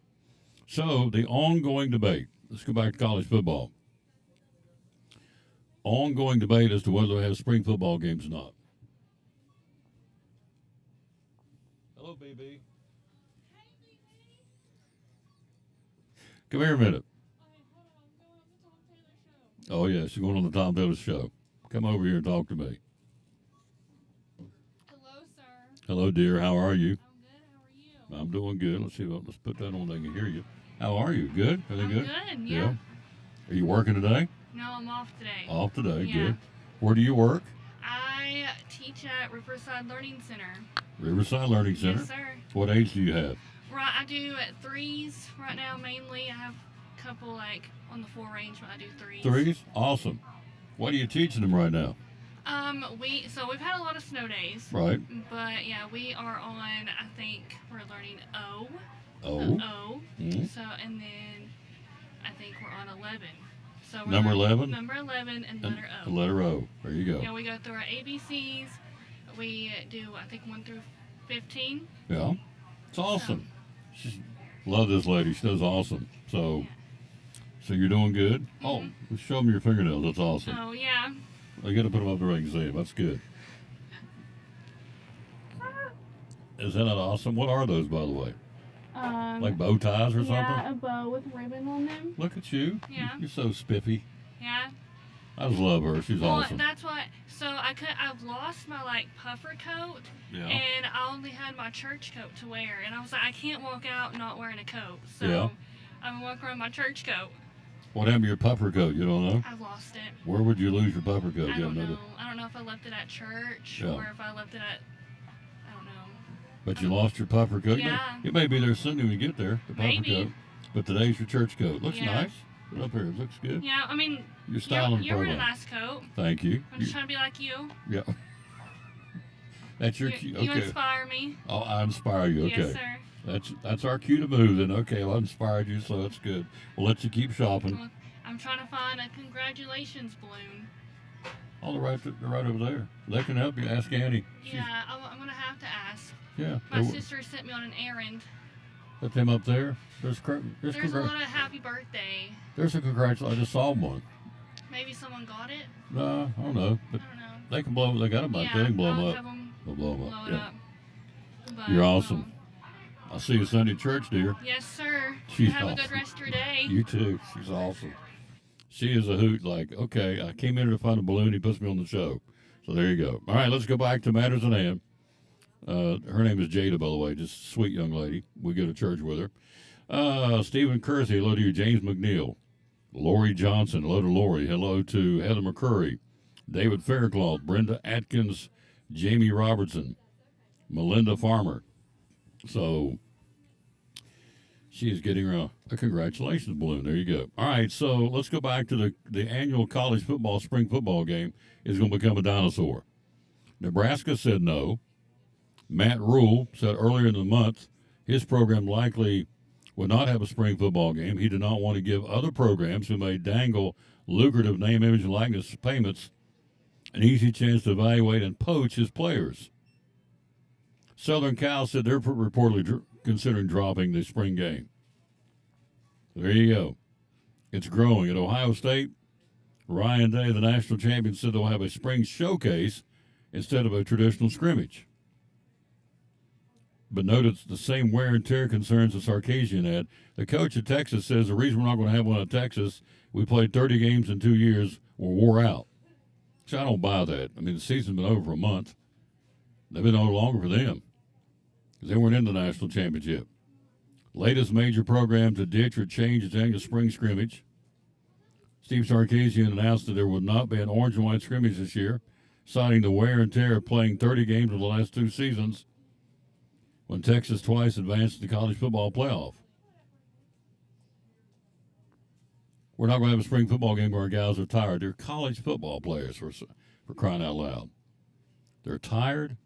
So, the ongoing debate. Let's go back to college football. Ongoing debate as to whether they have spring football games or not. Hello, BB. Come here a minute. Oh, yes, you're going on the Tom Taylor Show. Come over here and talk to me. Hello, sir. Hello, dear. How are you? I'm good. How are you? I'm doing good. Let's put that on. They can hear you. How are you? Good? Everything good? Good, yeah. Are you working today? No, I'm off today. Off today. Yeah. Good. Where do you work? I teach at Riverside Learning Center. Riverside Learning Center. Yes, sir. What age do you have? Right, I do at threes right now mainly. I have a couple on the 4 range, but I do threes. Threes? Awesome. What are you teaching them right now? We've had a lot of snow days. Right. But yeah, we are on, I think we're learning O. O. O. Mm-hmm. So, and then I think we're on 11. So we're Number learning 11? Number 11 and letter O. The letter O. There you go. Yeah, we go through our ABCs. We do, I think, 1 through 15. Yeah. It's awesome. Love this lady. She does awesome. So you're doing good? Mm-hmm. Oh, show me your fingernails. That's awesome. Oh, yeah. I got to put them up there so I can see them. That's good. Is that not awesome? What are those, by the way? Like bow ties or something? Yeah, a bow with ribbon on them. Look at you. Yeah. You're so spiffy. Yeah. I just love her. She's awesome. That's what. So I've lost my puffer coat, Yeah. and I only had my church coat to wear, and I was like, I can't walk out not wearing a coat, so Yeah. I'm walking around my church coat. What happened to your puffer coat? You don't know? I've lost it. Where would you lose your puffer coat? I You don't have no know. I don't know if I left it at church Yeah. or if I left it at. I don't know. But you lost your puffer coat. Yeah. It may be there Sunday when you get there, the puffer Maybe. coat. But today's your church coat. Looks Yeah. nice. Put it up here. It looks good. Yeah, I mean, Your styling you're wearing a program. nice coat. Thank you. I'm just trying to be like you. Yeah. That's your You, cue. you Okay. inspire me. Oh, I inspire you. Okay. Yes, sir. That's our cue to move then. Okay, well, I inspired you, so that's good. We'll let you keep shopping. Well, I'm trying to find a congratulations balloon. Oh, they're right over there. They can help you. Ask Annie. Yeah, I'm going to have to ask. Yeah. My sister sent me on an errand. Put them up there. There's There's a lot of happy birthday. There's a congratulations. I just saw one. Maybe someone got it? No, I don't know. But I don't know. they can blow. They got them back Yeah, there. They can blow I'll them up. have 'em They'll blow them blow up. it Yeah. up. But, You're awesome. I'll see you Sunday at church, dear. Yes, sir. She's Have a awesome. good rest of your day. You too. She's awesome. She is a hoot. Like, okay, I came in here to find a balloon. He puts me on the show. So there you go. All right, let's go back to matters at hand. Her name is Jada, by the way, just a sweet young lady. We go to church with her. Stephen Kersey, hello to you. James McNeil. Lori Johnson, hello to Lori. Hello to Heather McCurry. David Faircloth, Brenda Atkins, Jamie Robertson, Melinda Farmer. So she is getting a congratulations balloon. There you go. All right, so let's go back to the annual college football spring football game is going to become a dinosaur. Nebraska said no. Matt Rule said earlier in the month his program likely would not have a spring football game. He did not want to give other programs who may dangle lucrative name, image, and likeness payments an easy chance to evaluate and poach his players. Southern Cal said they're reportedly considering dropping the spring game. There you go. It's growing. At Ohio State, Ryan Day, the national champion, said they'll have a spring showcase instead of a traditional scrimmage. But noted the same wear and tear concerns the Sarkisian had. The coach at Texas says the reason we're not going to have one at Texas, we played 30 games in 2 years, we're wore out. So I don't buy that. I mean, the season's been over for a month. They've been no longer for them because they weren't in the national championship. Latest major program to ditch or change its annual spring scrimmage. Steve Sarkisian announced that there would not be an orange and white scrimmage this year, citing the wear and tear of playing 30 games in the last 2 seasons when Texas twice advanced to the college football playoff. We're not going to have a spring football game where our guys are tired. They're college football players, for crying out loud. They're tired.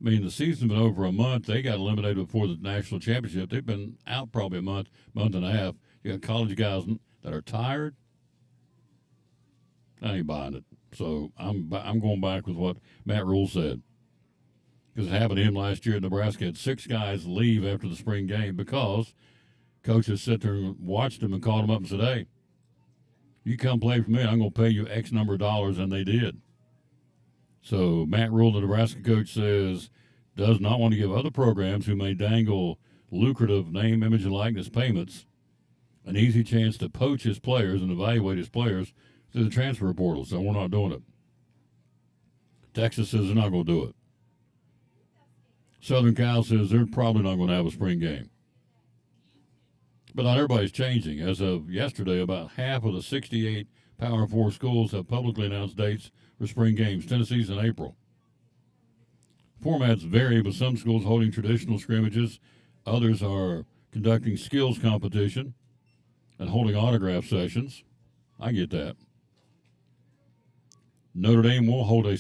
I mean, the season's been over a month. They got eliminated before the national championship. They've been out probably a month and a half. You got college guys that are tired. I ain't buying it. So I'm going back with what Matt Rule said. Because it happened to him last year. Nebraska had 6 guys leave after the spring game because coaches sat there and watched him and called him up and said, hey, you come play for me, I'm going to pay you X number of dollars, and they did. So Matt Rule, the Nebraska coach, says does not want to give other programs who may dangle lucrative name, image, and likeness payments an easy chance to poach his players and evaluate his players through the transfer portal. So we're not doing it. Texas says they're not going to do it. Southern Cal says they're probably not going to have a spring game. But not everybody's changing. As of yesterday, about half of the 68 Power 4 schools have publicly announced dates for spring games. Tennessee's in April. Formats vary, with some schools holding traditional scrimmages. Others are conducting skills competition and holding autograph sessions. I get that. Notre Dame will hold a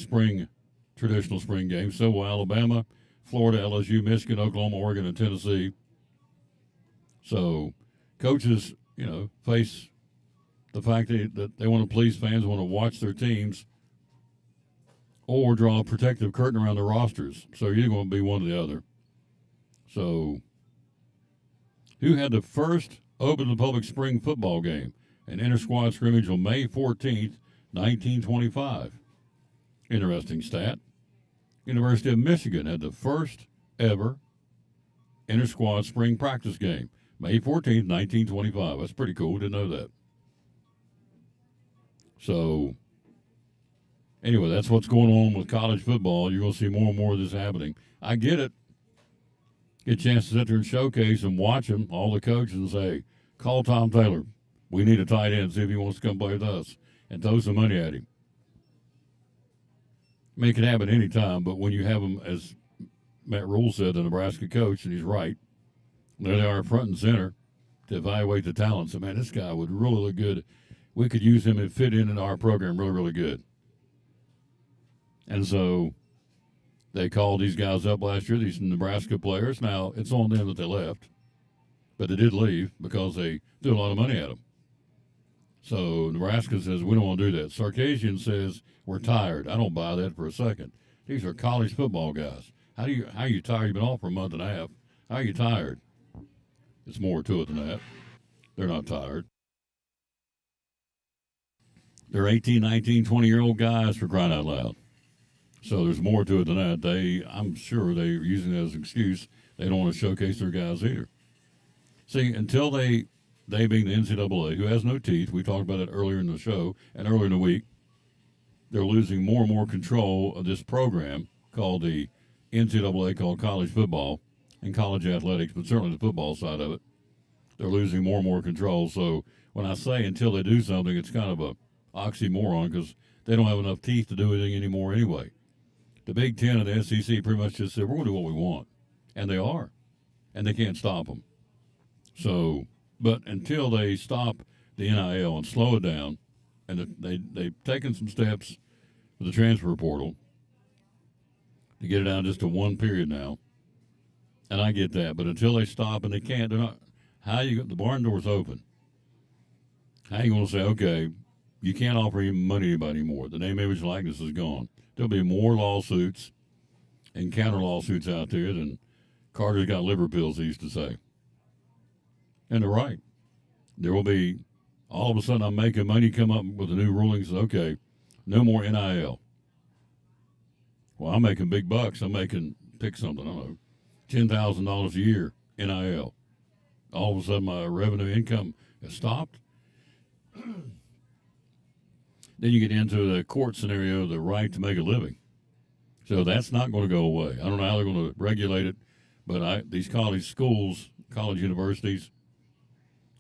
traditional spring game. So will Alabama, Florida, LSU, Michigan, Oklahoma, Oregon, and Tennessee. So coaches, face the fact that they want to please fans, want to watch their teams, or draw a protective curtain around their rosters. So you're going to be one or the other. So who had the first open to the public spring football game? An inter-squad scrimmage on May 14th, 1925. Interesting stat. University of Michigan had the first ever inter-squad spring practice game. May 14th, 1925. That's pretty cool. Didn't know that. So, anyway, that's what's going on with college football. You're going to see more and more of this happening. I get it. Get a chance to sit there and showcase and watch them, all the coaches, and say, call Tom Taylor. We need a tight end. See if he wants to come play with us and throw some money at him. I mean, it can happen any time, but when you have him, as Matt Rule said, the Nebraska coach, and he's right, there they are front and center to evaluate the talent. So, man, this guy would really look good. We could use him and fit in our program really, really good. And so they called these guys up last year, these Nebraska players. Now, it's on them that they left, but they did leave because they threw a lot of money at them. So Nebraska says, we don't want to do that. Sarkisian says, we're tired. I don't buy that for a second. These are college football guys. How are you tired? You've been off for a month and a half. How are you tired? It's more to it than that. They're not tired. They're 18, 19, 20-year-old guys, for crying out loud. So there's more to it than that. I'm sure they're using it as an excuse. They don't want to showcase their guys either. See, until they being the NCAA, who has no teeth, we talked about it earlier in the show and earlier in the week, they're losing more and more control of this program called the NCAA, called college football and college athletics, but certainly the football side of it. They're losing more and more control. So when I say until they do something, it's kind of a oxymoron because they don't have enough teeth to do anything anymore anyway. The Big Ten and the SEC pretty much just said, we're going to do what we want. And they are. And they can't stop them. So, but until they stop the NIL and slow it down, and they've taken some steps with the transfer portal to get it down just to one period now. And I get that. But until they stop, and they can't, they're not, the barn door's open. How are you going to say, okay, you can't offer any money to anybody anymore. The name, image, likeness is gone. There'll be more lawsuits and counter lawsuits out there than Carter's got liver pills, he used to say. And they're right. There will be, all of a sudden, I'm making money, come up with the new rulings. Okay, no more NIL. Well, I'm making big bucks. I'm making, pick something, I don't know, $10,000 a year, NIL. All of a sudden, my revenue income has stopped. Then you get into the court scenario, the right to make a living. So that's not going to go away. I don't know how they're going to regulate it, but these college schools, college universities,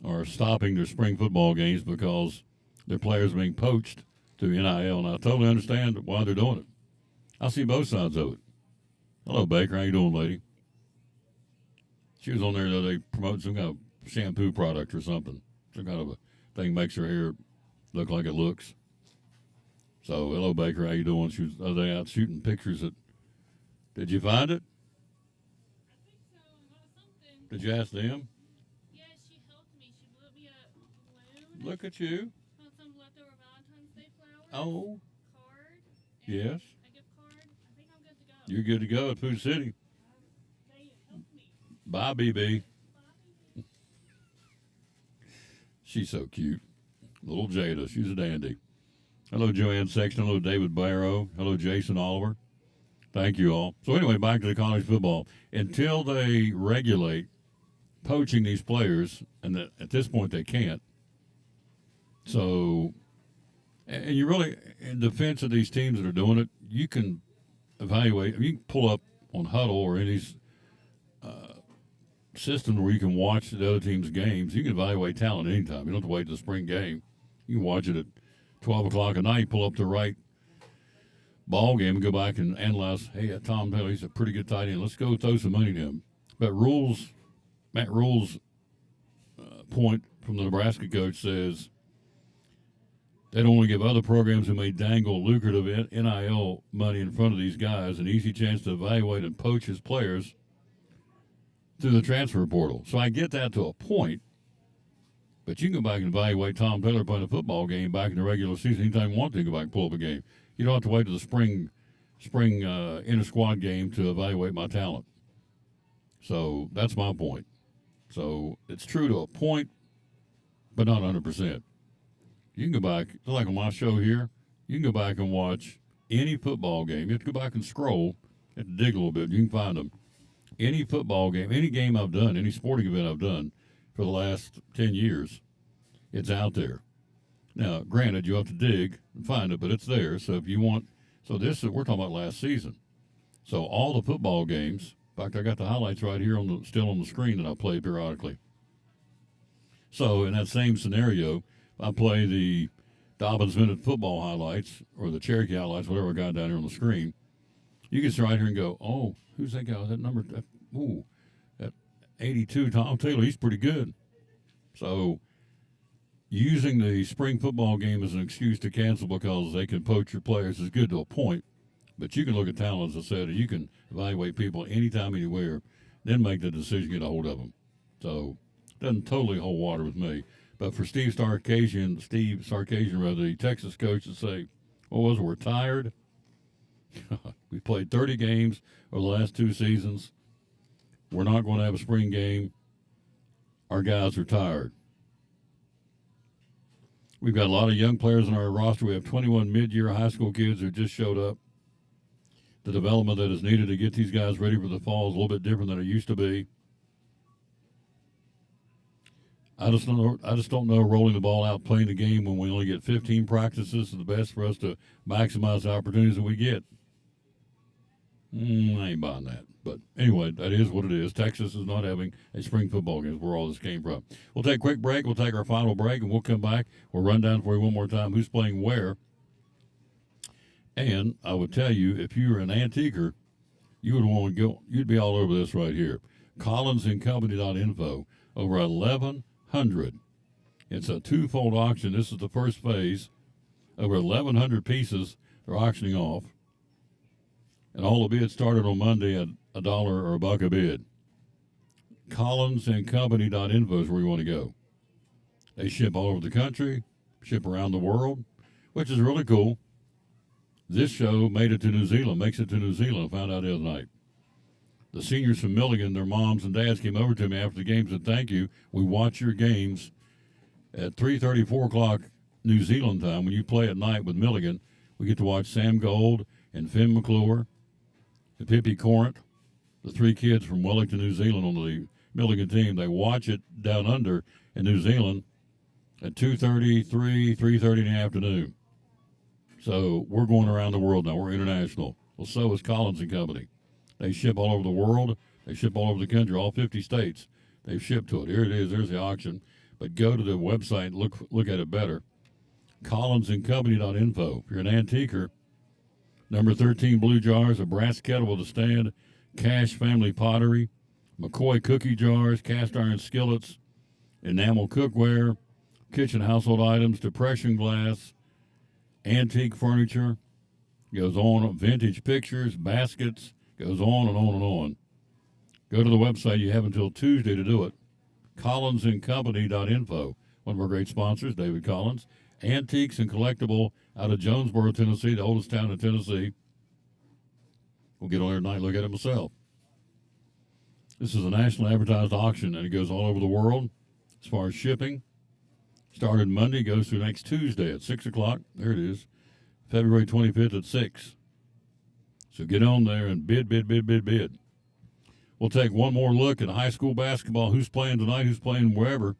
are stopping their spring football games because their players are being poached through NIL. And I totally understand why they're doing it. I see both sides of it. Hello, Baker. How you doing, lady? She was on there the other day promoting some kind of shampoo product or something. Some kind of a thing makes her hair look like it looks. So, hello, Baker. How you doing? She was the other day out shooting pictures. Did you find it? I think so. I got something. Did you ask them? Yeah, she helped me. She blew me a balloon. Look at you. Found some leftover Valentine's Day flowers. Oh. Card. Yes. A gift card. I think I'm good to go. You're good to go at Food City. They helped me. Bye, BB. She's so cute. Little Jada. She's a dandy. Hello, Joanne Sexton. Hello, David Barrow. Hello, Jason Oliver. Thank you all. So anyway, back to the college football. Until they regulate poaching these players, and at this point they can't. So, and you really, in defense of these teams that are doing it, you can evaluate. You can pull up on Huddle or any of these systems where you can watch the other team's games. You can evaluate talent anytime. You don't have to wait till the spring game. You can watch it at 12 o'clock at night, pull up the right ball game and go back and analyze, hey, Tom Taylor, he's a pretty good tight end. Let's go throw some money to him. But Matt Rule's point from the Nebraska coach says they don't want to give other programs who may dangle lucrative NIL money in front of these guys an easy chance to evaluate and poach his players through the transfer portal. So I get that to a point. But you can go back and evaluate Tom Taylor playing a football game back in the regular season anytime you want to. Go back and pull up a game. You don't have to wait till the spring inter-squad game to evaluate my talent. So that's my point. So it's true to a point, but not 100%. You can go back, like on my show here, you can go back and watch any football game. You have to go back and scroll and dig a little bit. You can find them. Any football game, any game I've done, any sporting event I've done, for the last 10 years, it's out there. Now, granted, you have to dig and find it, but it's there. So if you want, we're talking about last season. So all the football games, in fact, I got the highlights right here still on the screen that I play periodically. So in that same scenario, I play the Dobbins Minute football highlights or the Cherokee highlights, whatever I got down here on the screen. You can sit right here and go, oh, who's that guy? That number, that 82, Tom Taylor, he's pretty good. So using the spring football game as an excuse to cancel because they can poach your players is good to a point. But you can look at talent, as I said, and you can evaluate people anytime, anywhere, then make the decision, get a hold of them. So it doesn't totally hold water with me. But for Steve Sarkisian, the Texas coach, to say, what was it, we're tired? We played 30 games over the last 2 seasons. We're not going to have a spring game. Our guys are tired. We've got a lot of young players on our roster. We have 21 mid-year high school kids who just showed up. The development that is needed to get these guys ready for the fall is a little bit different than it used to be. I just don't know rolling the ball out, playing the game when we only get 15 practices is the best for us to maximize the opportunities that we get. I ain't buying that. But anyway, that is what it is. Texas is not having a spring football game. That's where all this came from. We'll take a quick break. We'll take our final break, and we'll come back. We'll run down for you one more time who's playing where. And I would tell you, if you were an antiquer, you would want to go. You'd be all over this right here. CollinsandCompany.info. Over 1,100. It's a twofold auction. This is the first phase. Over 1,100 pieces they're auctioning off. And all the bids started on Monday at $1 or $1 a bid. CollinsandCompany.info is where you want to go. They ship all over the country, ship around the world, which is really cool. This show made it to New Zealand, makes it to New Zealand, I found out the other night. The seniors from Milligan, their moms and dads came over to me after the game and said, thank you. We watch your games at 3:30, 4 o'clock New Zealand time. When you play at night with Milligan, we get to watch Sam Gold and Finn McClure and Pippi Corinth, the 3 kids from Wellington, New Zealand on the Milligan team. They watch it down under in New Zealand at 2:30, 3:30 in the afternoon. So we're going around the world now. We're international. Well, so is Collins and Company. They ship all over the world. They ship all over the country, all 50 states. They've shipped to it. Here it is. There's the auction. But go to the website and look at it better. CollinsandCompany.info. If you're an antiquer, number 13 blue jars, a brass kettle with a stand, Cash family pottery, McCoy cookie jars, cast iron skillets, enamel cookware, kitchen household items, depression glass, antique furniture, goes on, vintage pictures, baskets, goes on and on and on. Go to the website. You have until Tuesday to do it. CollinsandCompany.info. One of our great sponsors, David Collins. Antiques and Collectible out of Jonesboro, Tennessee, the oldest town in Tennessee. We'll get on there tonight and look at it myself. This is a nationally advertised auction, and it goes all over the world as far as shipping. Started Monday, goes through next Tuesday at 6 o'clock. There it is. February 25th at 6. So get on there and bid. We'll take one more look at high school basketball. Who's playing tonight, who's playing wherever.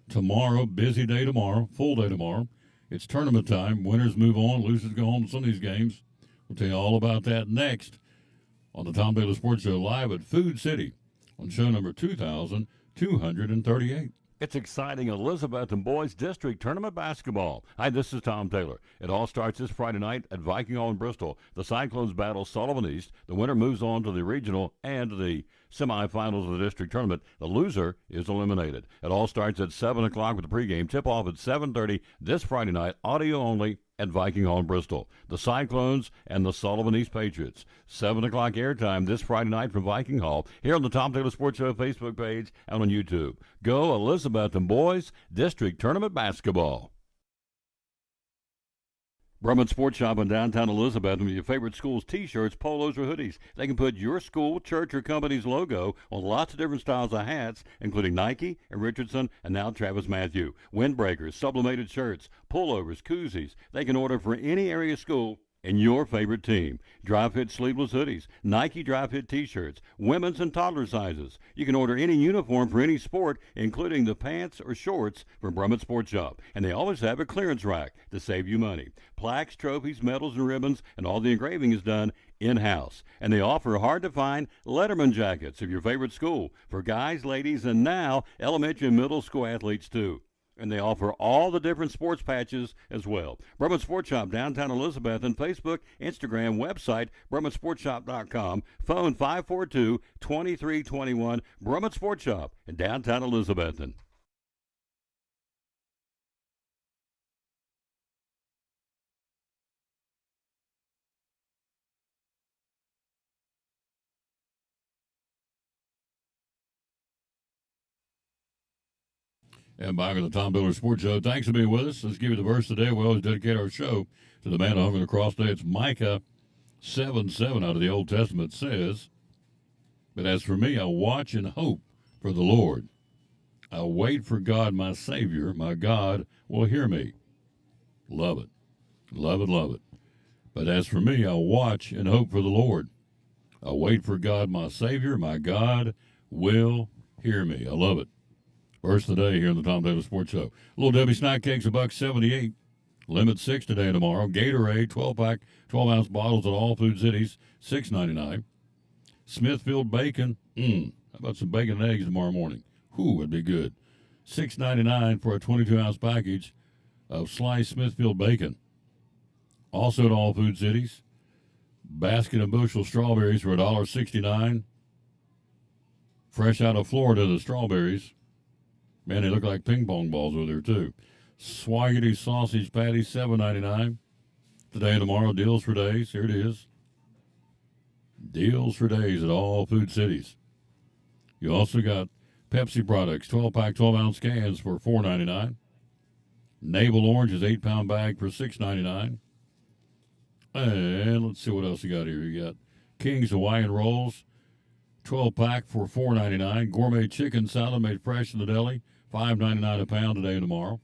Tomorrow, busy day tomorrow, full day tomorrow. It's tournament time. Winners move on, losers go home to some of these games. We'll tell you all about that next on the Tom Taylor Sports Show live at Food City on show number 2238. It's exciting Elizabethton Boys District Tournament basketball. Hi, this is Tom Taylor. It all starts this Friday night at Viking Hall in Bristol. The Cyclones battle Sullivan East. The winner moves on to the regional and the semifinals of the district tournament. The loser is eliminated. It all starts at 7 o'clock with the pregame tip-off at 7:30 this Friday night, audio only, at Viking Hall in Bristol. The Cyclones and the Sullivan East Patriots. 7 o'clock airtime this Friday night from Viking Hall, here on the Tom Taylor Sports Show Facebook page and on YouTube. Go Elizabethton Boys District Tournament Basketball. Brumman Sports Shop in downtown Elizabethton with your favorite school's T-shirts, polos, or hoodies. They can put your school, church, or company's logo on lots of different styles of hats, including Nike and Richardson and now Travis Matthew. Windbreakers, sublimated shirts, pullovers, koozies. They can order for any area school and your favorite team. Dry Fit sleeveless hoodies, Nike Dry Fit t-shirts, women's and toddler sizes. You can order any uniform for any sport, including the pants or shorts from Brummett Sports Shop. And they always have a clearance rack to save you money. Plaques, trophies, medals, and ribbons, and all the engraving is done in-house. And they offer hard-to-find Letterman jackets of your favorite school for guys, ladies, and now elementary and middle school athletes too. And they offer all the different sports patches as well. Brummett Sports Shop, downtown Elizabeth, and Facebook, Instagram, website, BrummettSportsShop.com, phone 542-2321, Brummett Sports Shop in downtown Elizabethton. And back on the Tom Dillard Sports Show. Thanks for being with us. Let's give you the verse today. We always dedicate our show to the man hung on the cross today. It's Micah 7:7 out of the Old Testament says, "But as for me, I watch and hope for the Lord. I wait for God, my Savior. My God will hear me." Love it. Love it, love it. "But as for me, I watch and hope for the Lord. I wait for God, my Savior. My God will hear me." I love it. First of the day here on the Tom Taylor Sports Show. Little Debbie snack cakes $1.78. Limit 6 today and tomorrow. Gatorade 12-pack, 12-ounce bottles at all food cities, $6.99. Smithfield bacon. How about some bacon and eggs tomorrow morning? It'd be good. $6.99 for a 22-ounce package of sliced Smithfield bacon. Also at all food cities. Basket and bushel strawberries for $1.69. Fresh out of Florida, the strawberries. Man, they look like ping pong balls over there, too. Swaggerty sausage patty, $7.99. Today and tomorrow, deals for days. Here it is. Deals for days at all food cities. You also got Pepsi products, 12-pack, 12-ounce cans for $4.99. Navel orange is 8-pound bag for $6.99. And let's see what else you got here. You got King's Hawaiian Rolls, 12-pack for $4.99. Gourmet chicken salad made fresh in the deli, $5.99 a pound today and tomorrow.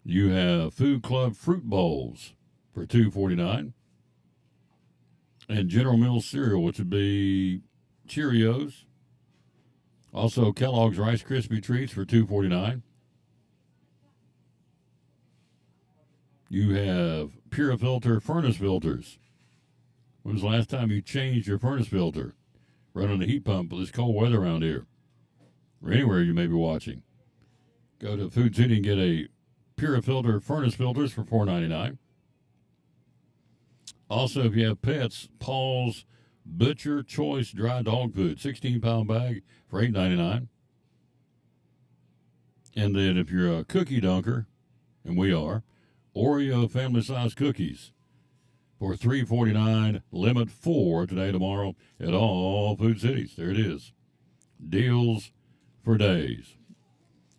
You have Food Club fruit bowls for $2.49. And General Mills cereal, which would be Cheerios. Also Kellogg's Rice Krispie Treats for $2.49. You have Pure Filter furnace filters. When was the last time you changed your furnace filter? Running a heat pump with this cold weather around here. Or anywhere you may be watching. Go to Food City and get a Pure Filter furnace filters for $4.99. Also, if you have pets, Paul's Butcher Choice Dry Dog Food, 16-pound bag for $8.99. And then if you're a cookie dunker, and we are, Oreo family-size cookies for $3.49, limit 4 today, tomorrow at all food cities. There it is. Deals for days.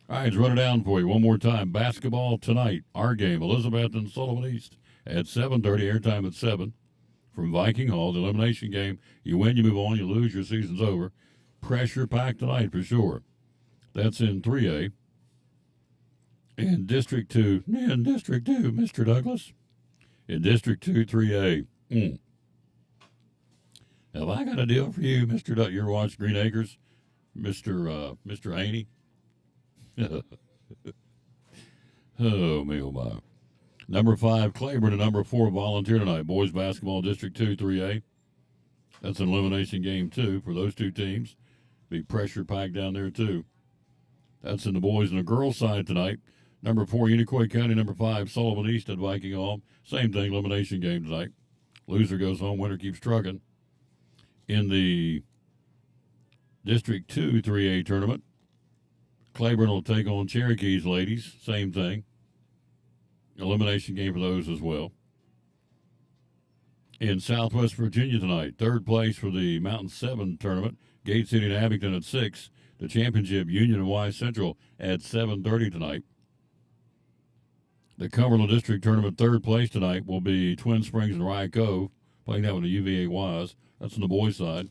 All right, let's run it down for you one more time. Basketball tonight, our game, Elizabeth and Sullivan East at 7:30, airtime at 7 from Viking Hall, the elimination game. You win, you move on, you lose, your season's over. Pressure packed tonight for sure. That's in 3A. In District 2, Mr. Douglas. In District 2, 3A. Have I got a deal for you, Mr. Douglas? You ever watched Green Acres? Mr. Haney? Oh, me, oh, my. Number 5, Claiborne, and number 4, Volunteer tonight. Boys basketball, District 2, 3A. That's an elimination game, too, for those two teams. Be pressure packed down there, too. That's in the boys and the girls side tonight. Number 4, Unicoi County. Number 5, Sullivan East at Viking Hall. Same thing, elimination game tonight. Loser goes home, winner keeps trucking. In the District 2 3A tournament, Claiborne will take on Cherokee's ladies. Same thing. Elimination game for those as well. In Southwest Virginia tonight, third place for the Mountain 7 tournament. Gate City and Abington at 6. The championship, Union and Y Central at 7:30 tonight. The Cumberland District Tournament third place tonight will be Twin Springs and Rye Cove, playing that with the UVA Ys. That's on the boys' side.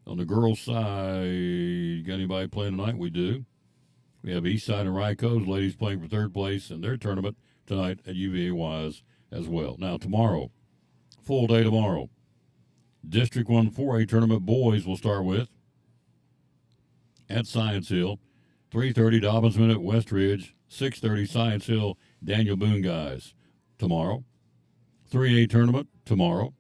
On the girls' side, got anybody playing tonight? We do. We have Eastside and Rye Cove's ladies playing for third place in their tournament tonight at UVA Ys as well. Now, tomorrow, full day tomorrow. District 1 4A tournament boys will start with at Science Hill. 3:30 Dobbins at West Ridge. 6:30 Science Hill Daniel Boone guys tomorrow. 3A tournament tomorrow.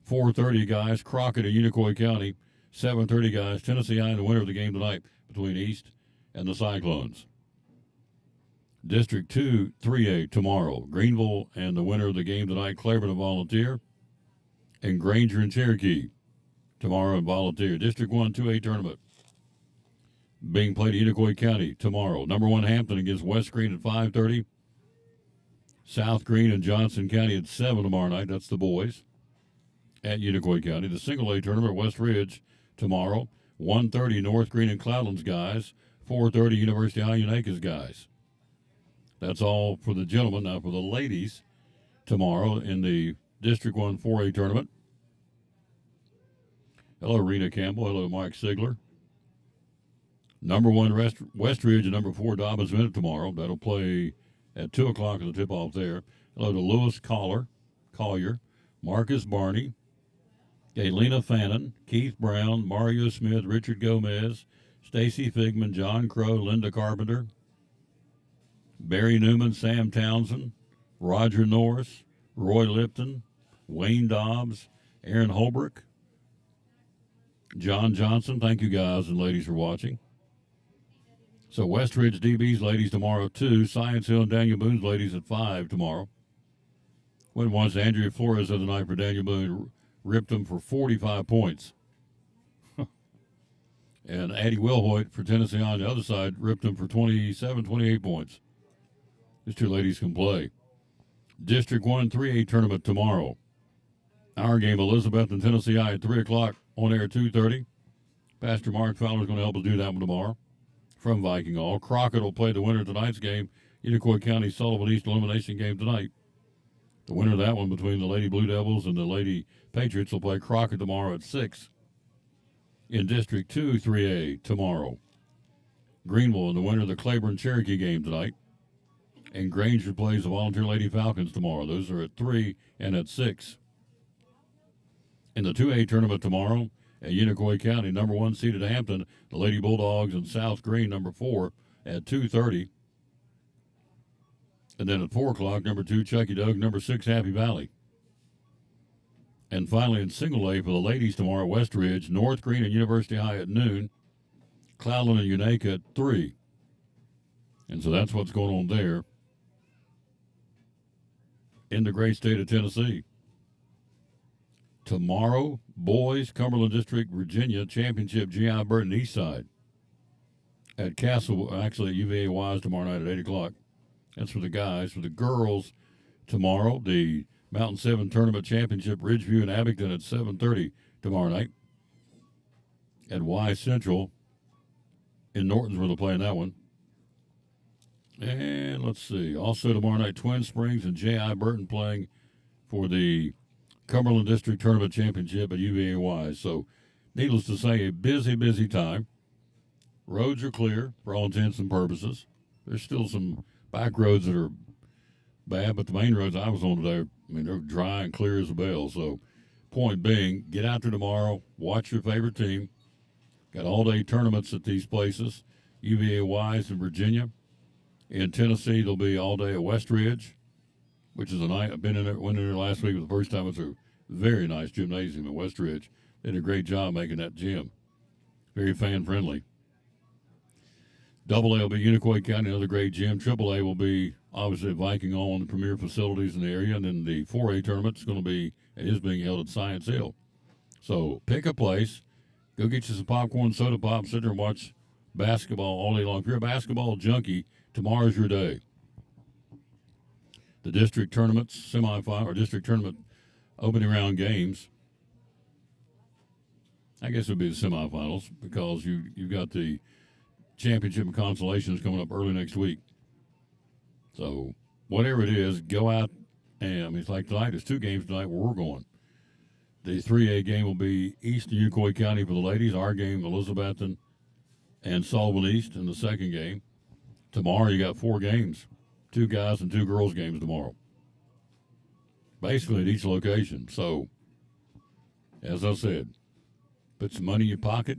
4:30 guys Crockett and Unicoi County. 7:30 guys Tennessee I, the winner of the game tonight between East and the Cyclones. District 2 3A tomorrow. Greenville and the winner of the game tonight Claiborne and Volunteer. And Granger and Cherokee tomorrow in Volunteer. District 1 2A tournament being played at Unicoi County tomorrow. Number 1 Hampton against West Green at 5:30. South Green and Johnson County at 7 tomorrow night. That's the boys at Unicoi County. The single A tournament West Ridge tomorrow. 1:30 North Green and Cloudlands guys. 4:30 University High Unacas guys. That's all for the gentlemen. Now for the ladies tomorrow in the District 1 4A tournament. Hello, Rena Campbell. Hello, Mike Sigler. Number 1 West Ridge and number 4 Dobbins Minute tomorrow. That'll play at 2 o'clock at the tip-off there. Hello to Lewis Collier, Marcus Barney, Gaylena Fannin, Keith Brown, Mario Smith, Richard Gomez, Stacy Figman, John Crow, Linda Carpenter, Barry Newman, Sam Townsend, Roger Norris, Roy Lipton, Wayne Dobbs, Aaron Holbrook, John Johnson. Thank you guys and ladies for watching. So West Ridge DB's ladies tomorrow at 2. Science Hill and Daniel Boone's ladies at 5 tomorrow. Went once Andrea Flores the other night for Daniel Boone, ripped them for 45 points. And Addie Wilhoit for Tennessee on the other side ripped them for 27, 28 points. These two ladies can play. District 1 3A tournament tomorrow. Our game, Elizabeth and Tennessee I at 3 o'clock, on air at 2:30. Pastor Mark Fowler is going to help us do that one tomorrow from Viking Hall. Crockett will play the winner of tonight's game, Unicoi County Sullivan East elimination game tonight. The winner of that one between the Lady Blue Devils and the Lady Patriots will play Crockett tomorrow at 6. In District 2 3A tomorrow. Greenville and the winner of the Claiborne Cherokee game tonight. And Granger plays the Volunteer Lady Falcons tomorrow. Those are at 3 and at 6. In the 2A tournament tomorrow at Unicoi County, number 1 seeded Hampton, the Lady Bulldogs, and South Green, number 4, at 2:30. And then at 4 o'clock, number 2 Chucky Doug, number 6 Happy Valley. And finally in single A for the ladies tomorrow, West Ridge, North Green and University High at noon, Cloudland and Unaca at 3. And so that's what's going on there in the great state of Tennessee. Tomorrow, boys, Cumberland District, Virginia, Championship, G.I. Burton Eastside at Castle, actually at UVA Wise tomorrow night at 8 o'clock. That's for the guys. For the girls, tomorrow, the Mountain 7 Tournament Championship, Ridgeview and Abington at 7:30 tomorrow night. At Wise Central in Nortonsville, they're playing that one. And let's see. Also tomorrow night, Twin Springs and J.I. Burton playing for the Cumberland District Tournament Championship at UVA Wise. So, needless to say, a busy, busy time. Roads are clear for all intents and purposes. There's still some back roads that are bad, but the main roads I was on today, I mean, they're dry and clear as a bell. So, point being, get out there tomorrow, watch your favorite team. Got all-day tournaments at these places, UVA Wise in Virginia. In Tennessee, they'll be all day at West Ridge, which is a night. I've been in there, went in there last week for the first time. It's a very nice gymnasium at West Ridge. They did a great job making that gym. Very fan-friendly. Double A will be Unicoi County, another great gym. Triple A will be, obviously, Viking Hall, one of the premier facilities in the area. And then the 4A tournament is going to be, and is being held at Science Hill. So pick a place. Go get you some popcorn, soda pop, sit there and watch basketball all day long. If you're a basketball junkie, tomorrow's your day. The district tournaments, semifinal, or district tournament opening round games. I guess it would be the semifinals because you've got the championship and consolations coming up early next week. So whatever it is, go out. And I mean, it's like tonight. There's 2 games tonight where we're going. The 3A game will be East and Unicoi County for the ladies. Our game, Elizabethton and Sullivan East in the second game. Tomorrow you got 4 games, 2 guys and 2 girls games tomorrow. basically at each location. So, as I said, put some money in your pocket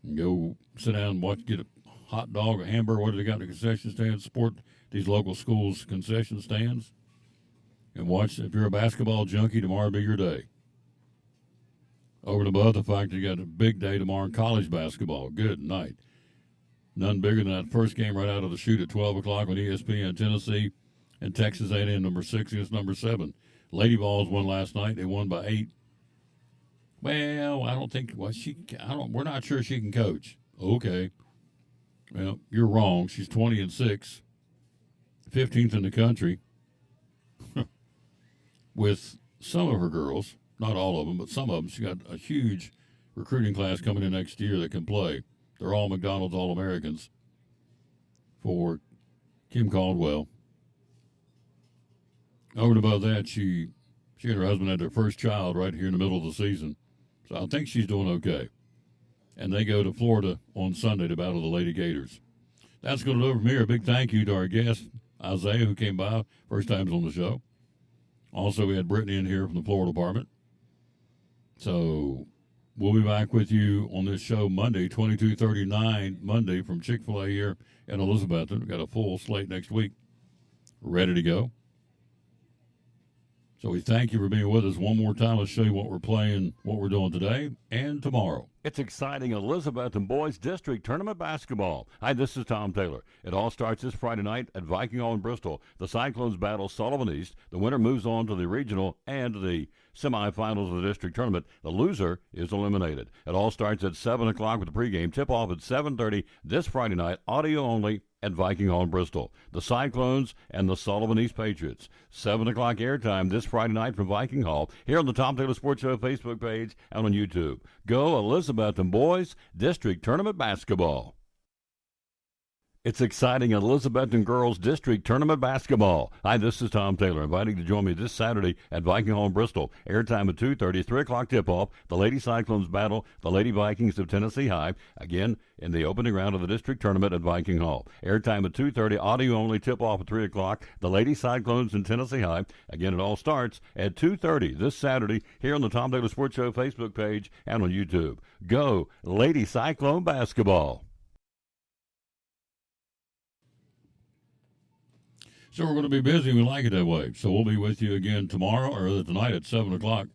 and go sit down and watch, get a hot dog, a hamburger, what do they got in the concession stand, support these local schools' concession stands, and watch. If you're a basketball junkie, tomorrow will be your day. Over and above the fact that you got a big day tomorrow in college basketball. Good night. None bigger than that first game right out of the chute at 12 o'clock on ESPN, Tennessee and Texas A&M, number 6 against number 7. Lady Vols won last night. They won by 8. Well, I don't think, we're not sure she can coach. Okay. Well, you're wrong. She's 20-6, 15th in the country with some of her girls. Not all of them, but some of them. She got a huge recruiting class coming in next year that can play. They're all McDonald's All-Americans for Kim Caldwell. Over and above that, she and her husband had their first child right here in the middle of the season. So I think she's doing okay. And they go to Florida on Sunday to battle the Lady Gators. That's going to do it from here. A big thank you to our guest, Isaiah, who came by. First time's on the show. Also, we had Brittany in here from the Florida department. So we'll be back with you on this show Monday, 22:39 Monday from Chick-fil-A here in Elizabethton. We've got a full slate next week ready to go. So we thank you for being with us one more time. Let's show you what we're playing, what we're doing today and tomorrow. It's exciting Elizabethton Boys District Tournament basketball. Hi, this is Tom Taylor. It all starts this Friday night at Viking Hall in Bristol. The Cyclones battle Sullivan East. The winner moves on to the regional and the semifinals of the district tournament. The loser is eliminated. It all starts at 7 o'clock with the pregame tip-off at 7:30 this Friday night, audio only, at Viking Hall in Bristol. The Cyclones and the Sullivan East Patriots. 7 o'clock airtime this Friday night from Viking Hall, here on the Tom Taylor Sports Show Facebook page and on YouTube. Go Elizabethton Boys District Tournament Basketball. It's exciting Elizabethton Girls District Tournament Basketball. Hi, this is Tom Taylor, inviting you to join me this Saturday at Viking Hall in Bristol. Airtime at 2:30, 3 o'clock tip-off. The Lady Cyclones battle the Lady Vikings of Tennessee High, again in the opening round of the district tournament at Viking Hall. Airtime at 2:30, audio only, tip-off at 3 o'clock. The Lady Cyclones and Tennessee High. Again, it all starts at 2:30 this Saturday here on the Tom Taylor Sports Show Facebook page and on YouTube. Go Lady Cyclone Basketball. So we're going to be busy. We like it that way. So we'll be with you again tomorrow or tonight at 7 o'clock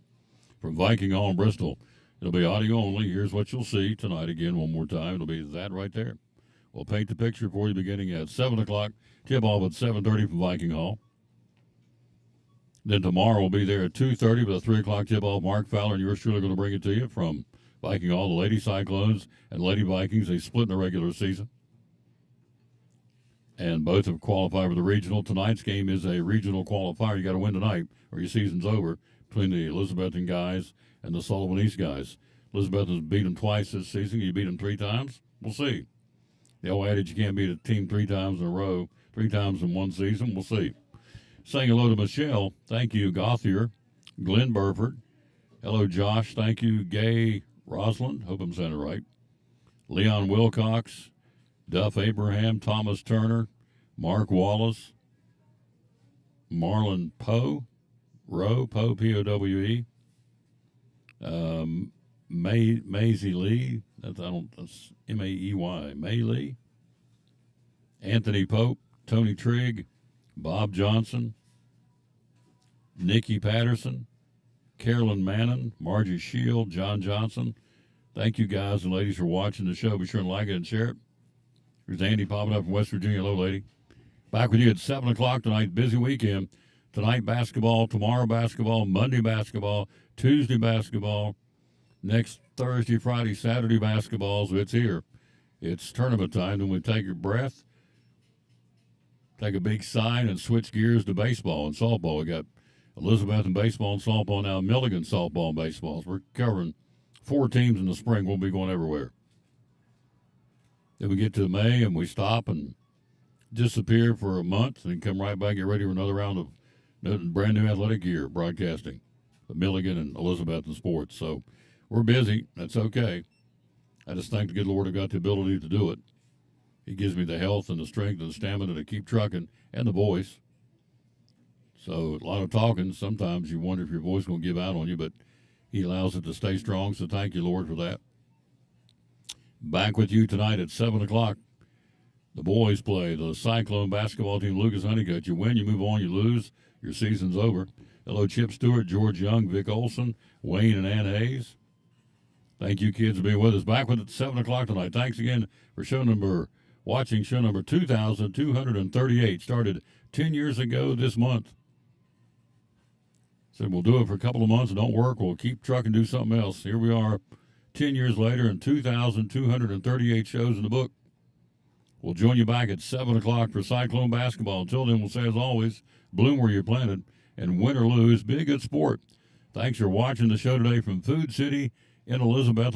from Viking Hall in Bristol. It'll be audio only. Here's what you'll see tonight again one more time. It'll be that right there. We'll paint the picture for you beginning at 7 o'clock. Tip-off at 7:30 from Viking Hall. Then tomorrow we'll be there at 2:30 with a 3 o'clock tip-off. Mark Fowler and yours truly going to bring it to you from Viking Hall. The Lady Cyclones and Lady Vikings, they split in the regular season. And both have qualified for the regional. Tonight's game is a regional qualifier. You got to win tonight or your season's over between the Elizabethton guys and the Sullivan East guys. Elizabethton's beat them twice this season. You beat them 3 times? We'll see. The old adage, you can't beat a team 3 times in a row, 3 times in one season. We'll see. Saying hello to Michelle. Thank you, Gothier. Glenn Burford. Hello, Josh. Thank you, Gay Rosalind. Hope I'm saying it right. Leon Wilcox. Duff Abraham, Thomas Turner, Mark Wallace, Marlon Poe, Poe, P-O-W-E, Maisie Lee, that's M-A-E-Y, May Lee, Anthony Pope, Tony Trigg, Bob Johnson, Nikki Patterson, Carolyn Mannon, Margie Shield, John Johnson. Thank you guys and ladies for watching the show. Be sure to like it and share it. Here's Andy popping up from West Virginia. Hello, lady. Back with you at 7 o'clock tonight. Busy weekend. Tonight, basketball. Tomorrow, basketball. Monday, basketball. Tuesday, basketball. Next Thursday, Friday, Saturday, basketball. So it's here. It's tournament time. Then we take your breath, take a big sigh, and switch gears to baseball and softball. We got Elizabethton baseball and softball now. Milligan softball and baseball. So we're covering 4 teams in the spring. We'll be going everywhere. Then we get to May and we stop and disappear for a month and then come right back, get ready for another round of brand new athletic year broadcasting the Milligan and Elizabethton sports. So we're busy. That's okay. I just thank the good Lord I got the ability to do it. He gives me the health and the strength and the stamina to keep trucking and the voice. So a lot of talking. Sometimes you wonder if your voice going to give out on you, but he allows it to stay strong. So thank you, Lord, for that. Back with you tonight at 7 o'clock. The boys play the Cyclone basketball team, Lucas Honeycutt. You win, you move on, you lose, your season's over. Hello, Chip Stewart, George Young, Vic Olson, Wayne, and Ann Hayes. Thank you, kids, for being with us. Back with it at 7 o'clock tonight. Thanks again for watching show number 2,238. Started 10 years ago this month. Said we'll do it for a couple of months. It don't work. We'll keep trucking, do something else. Here we are 10 years later and 2,238 shows in the book. We'll join you back at 7 o'clock for Cyclone basketball. Until then, we'll say, as always, bloom where you're planted, and win or lose, be a good sport. Thanks for watching the show today from Food City in Elizabeth.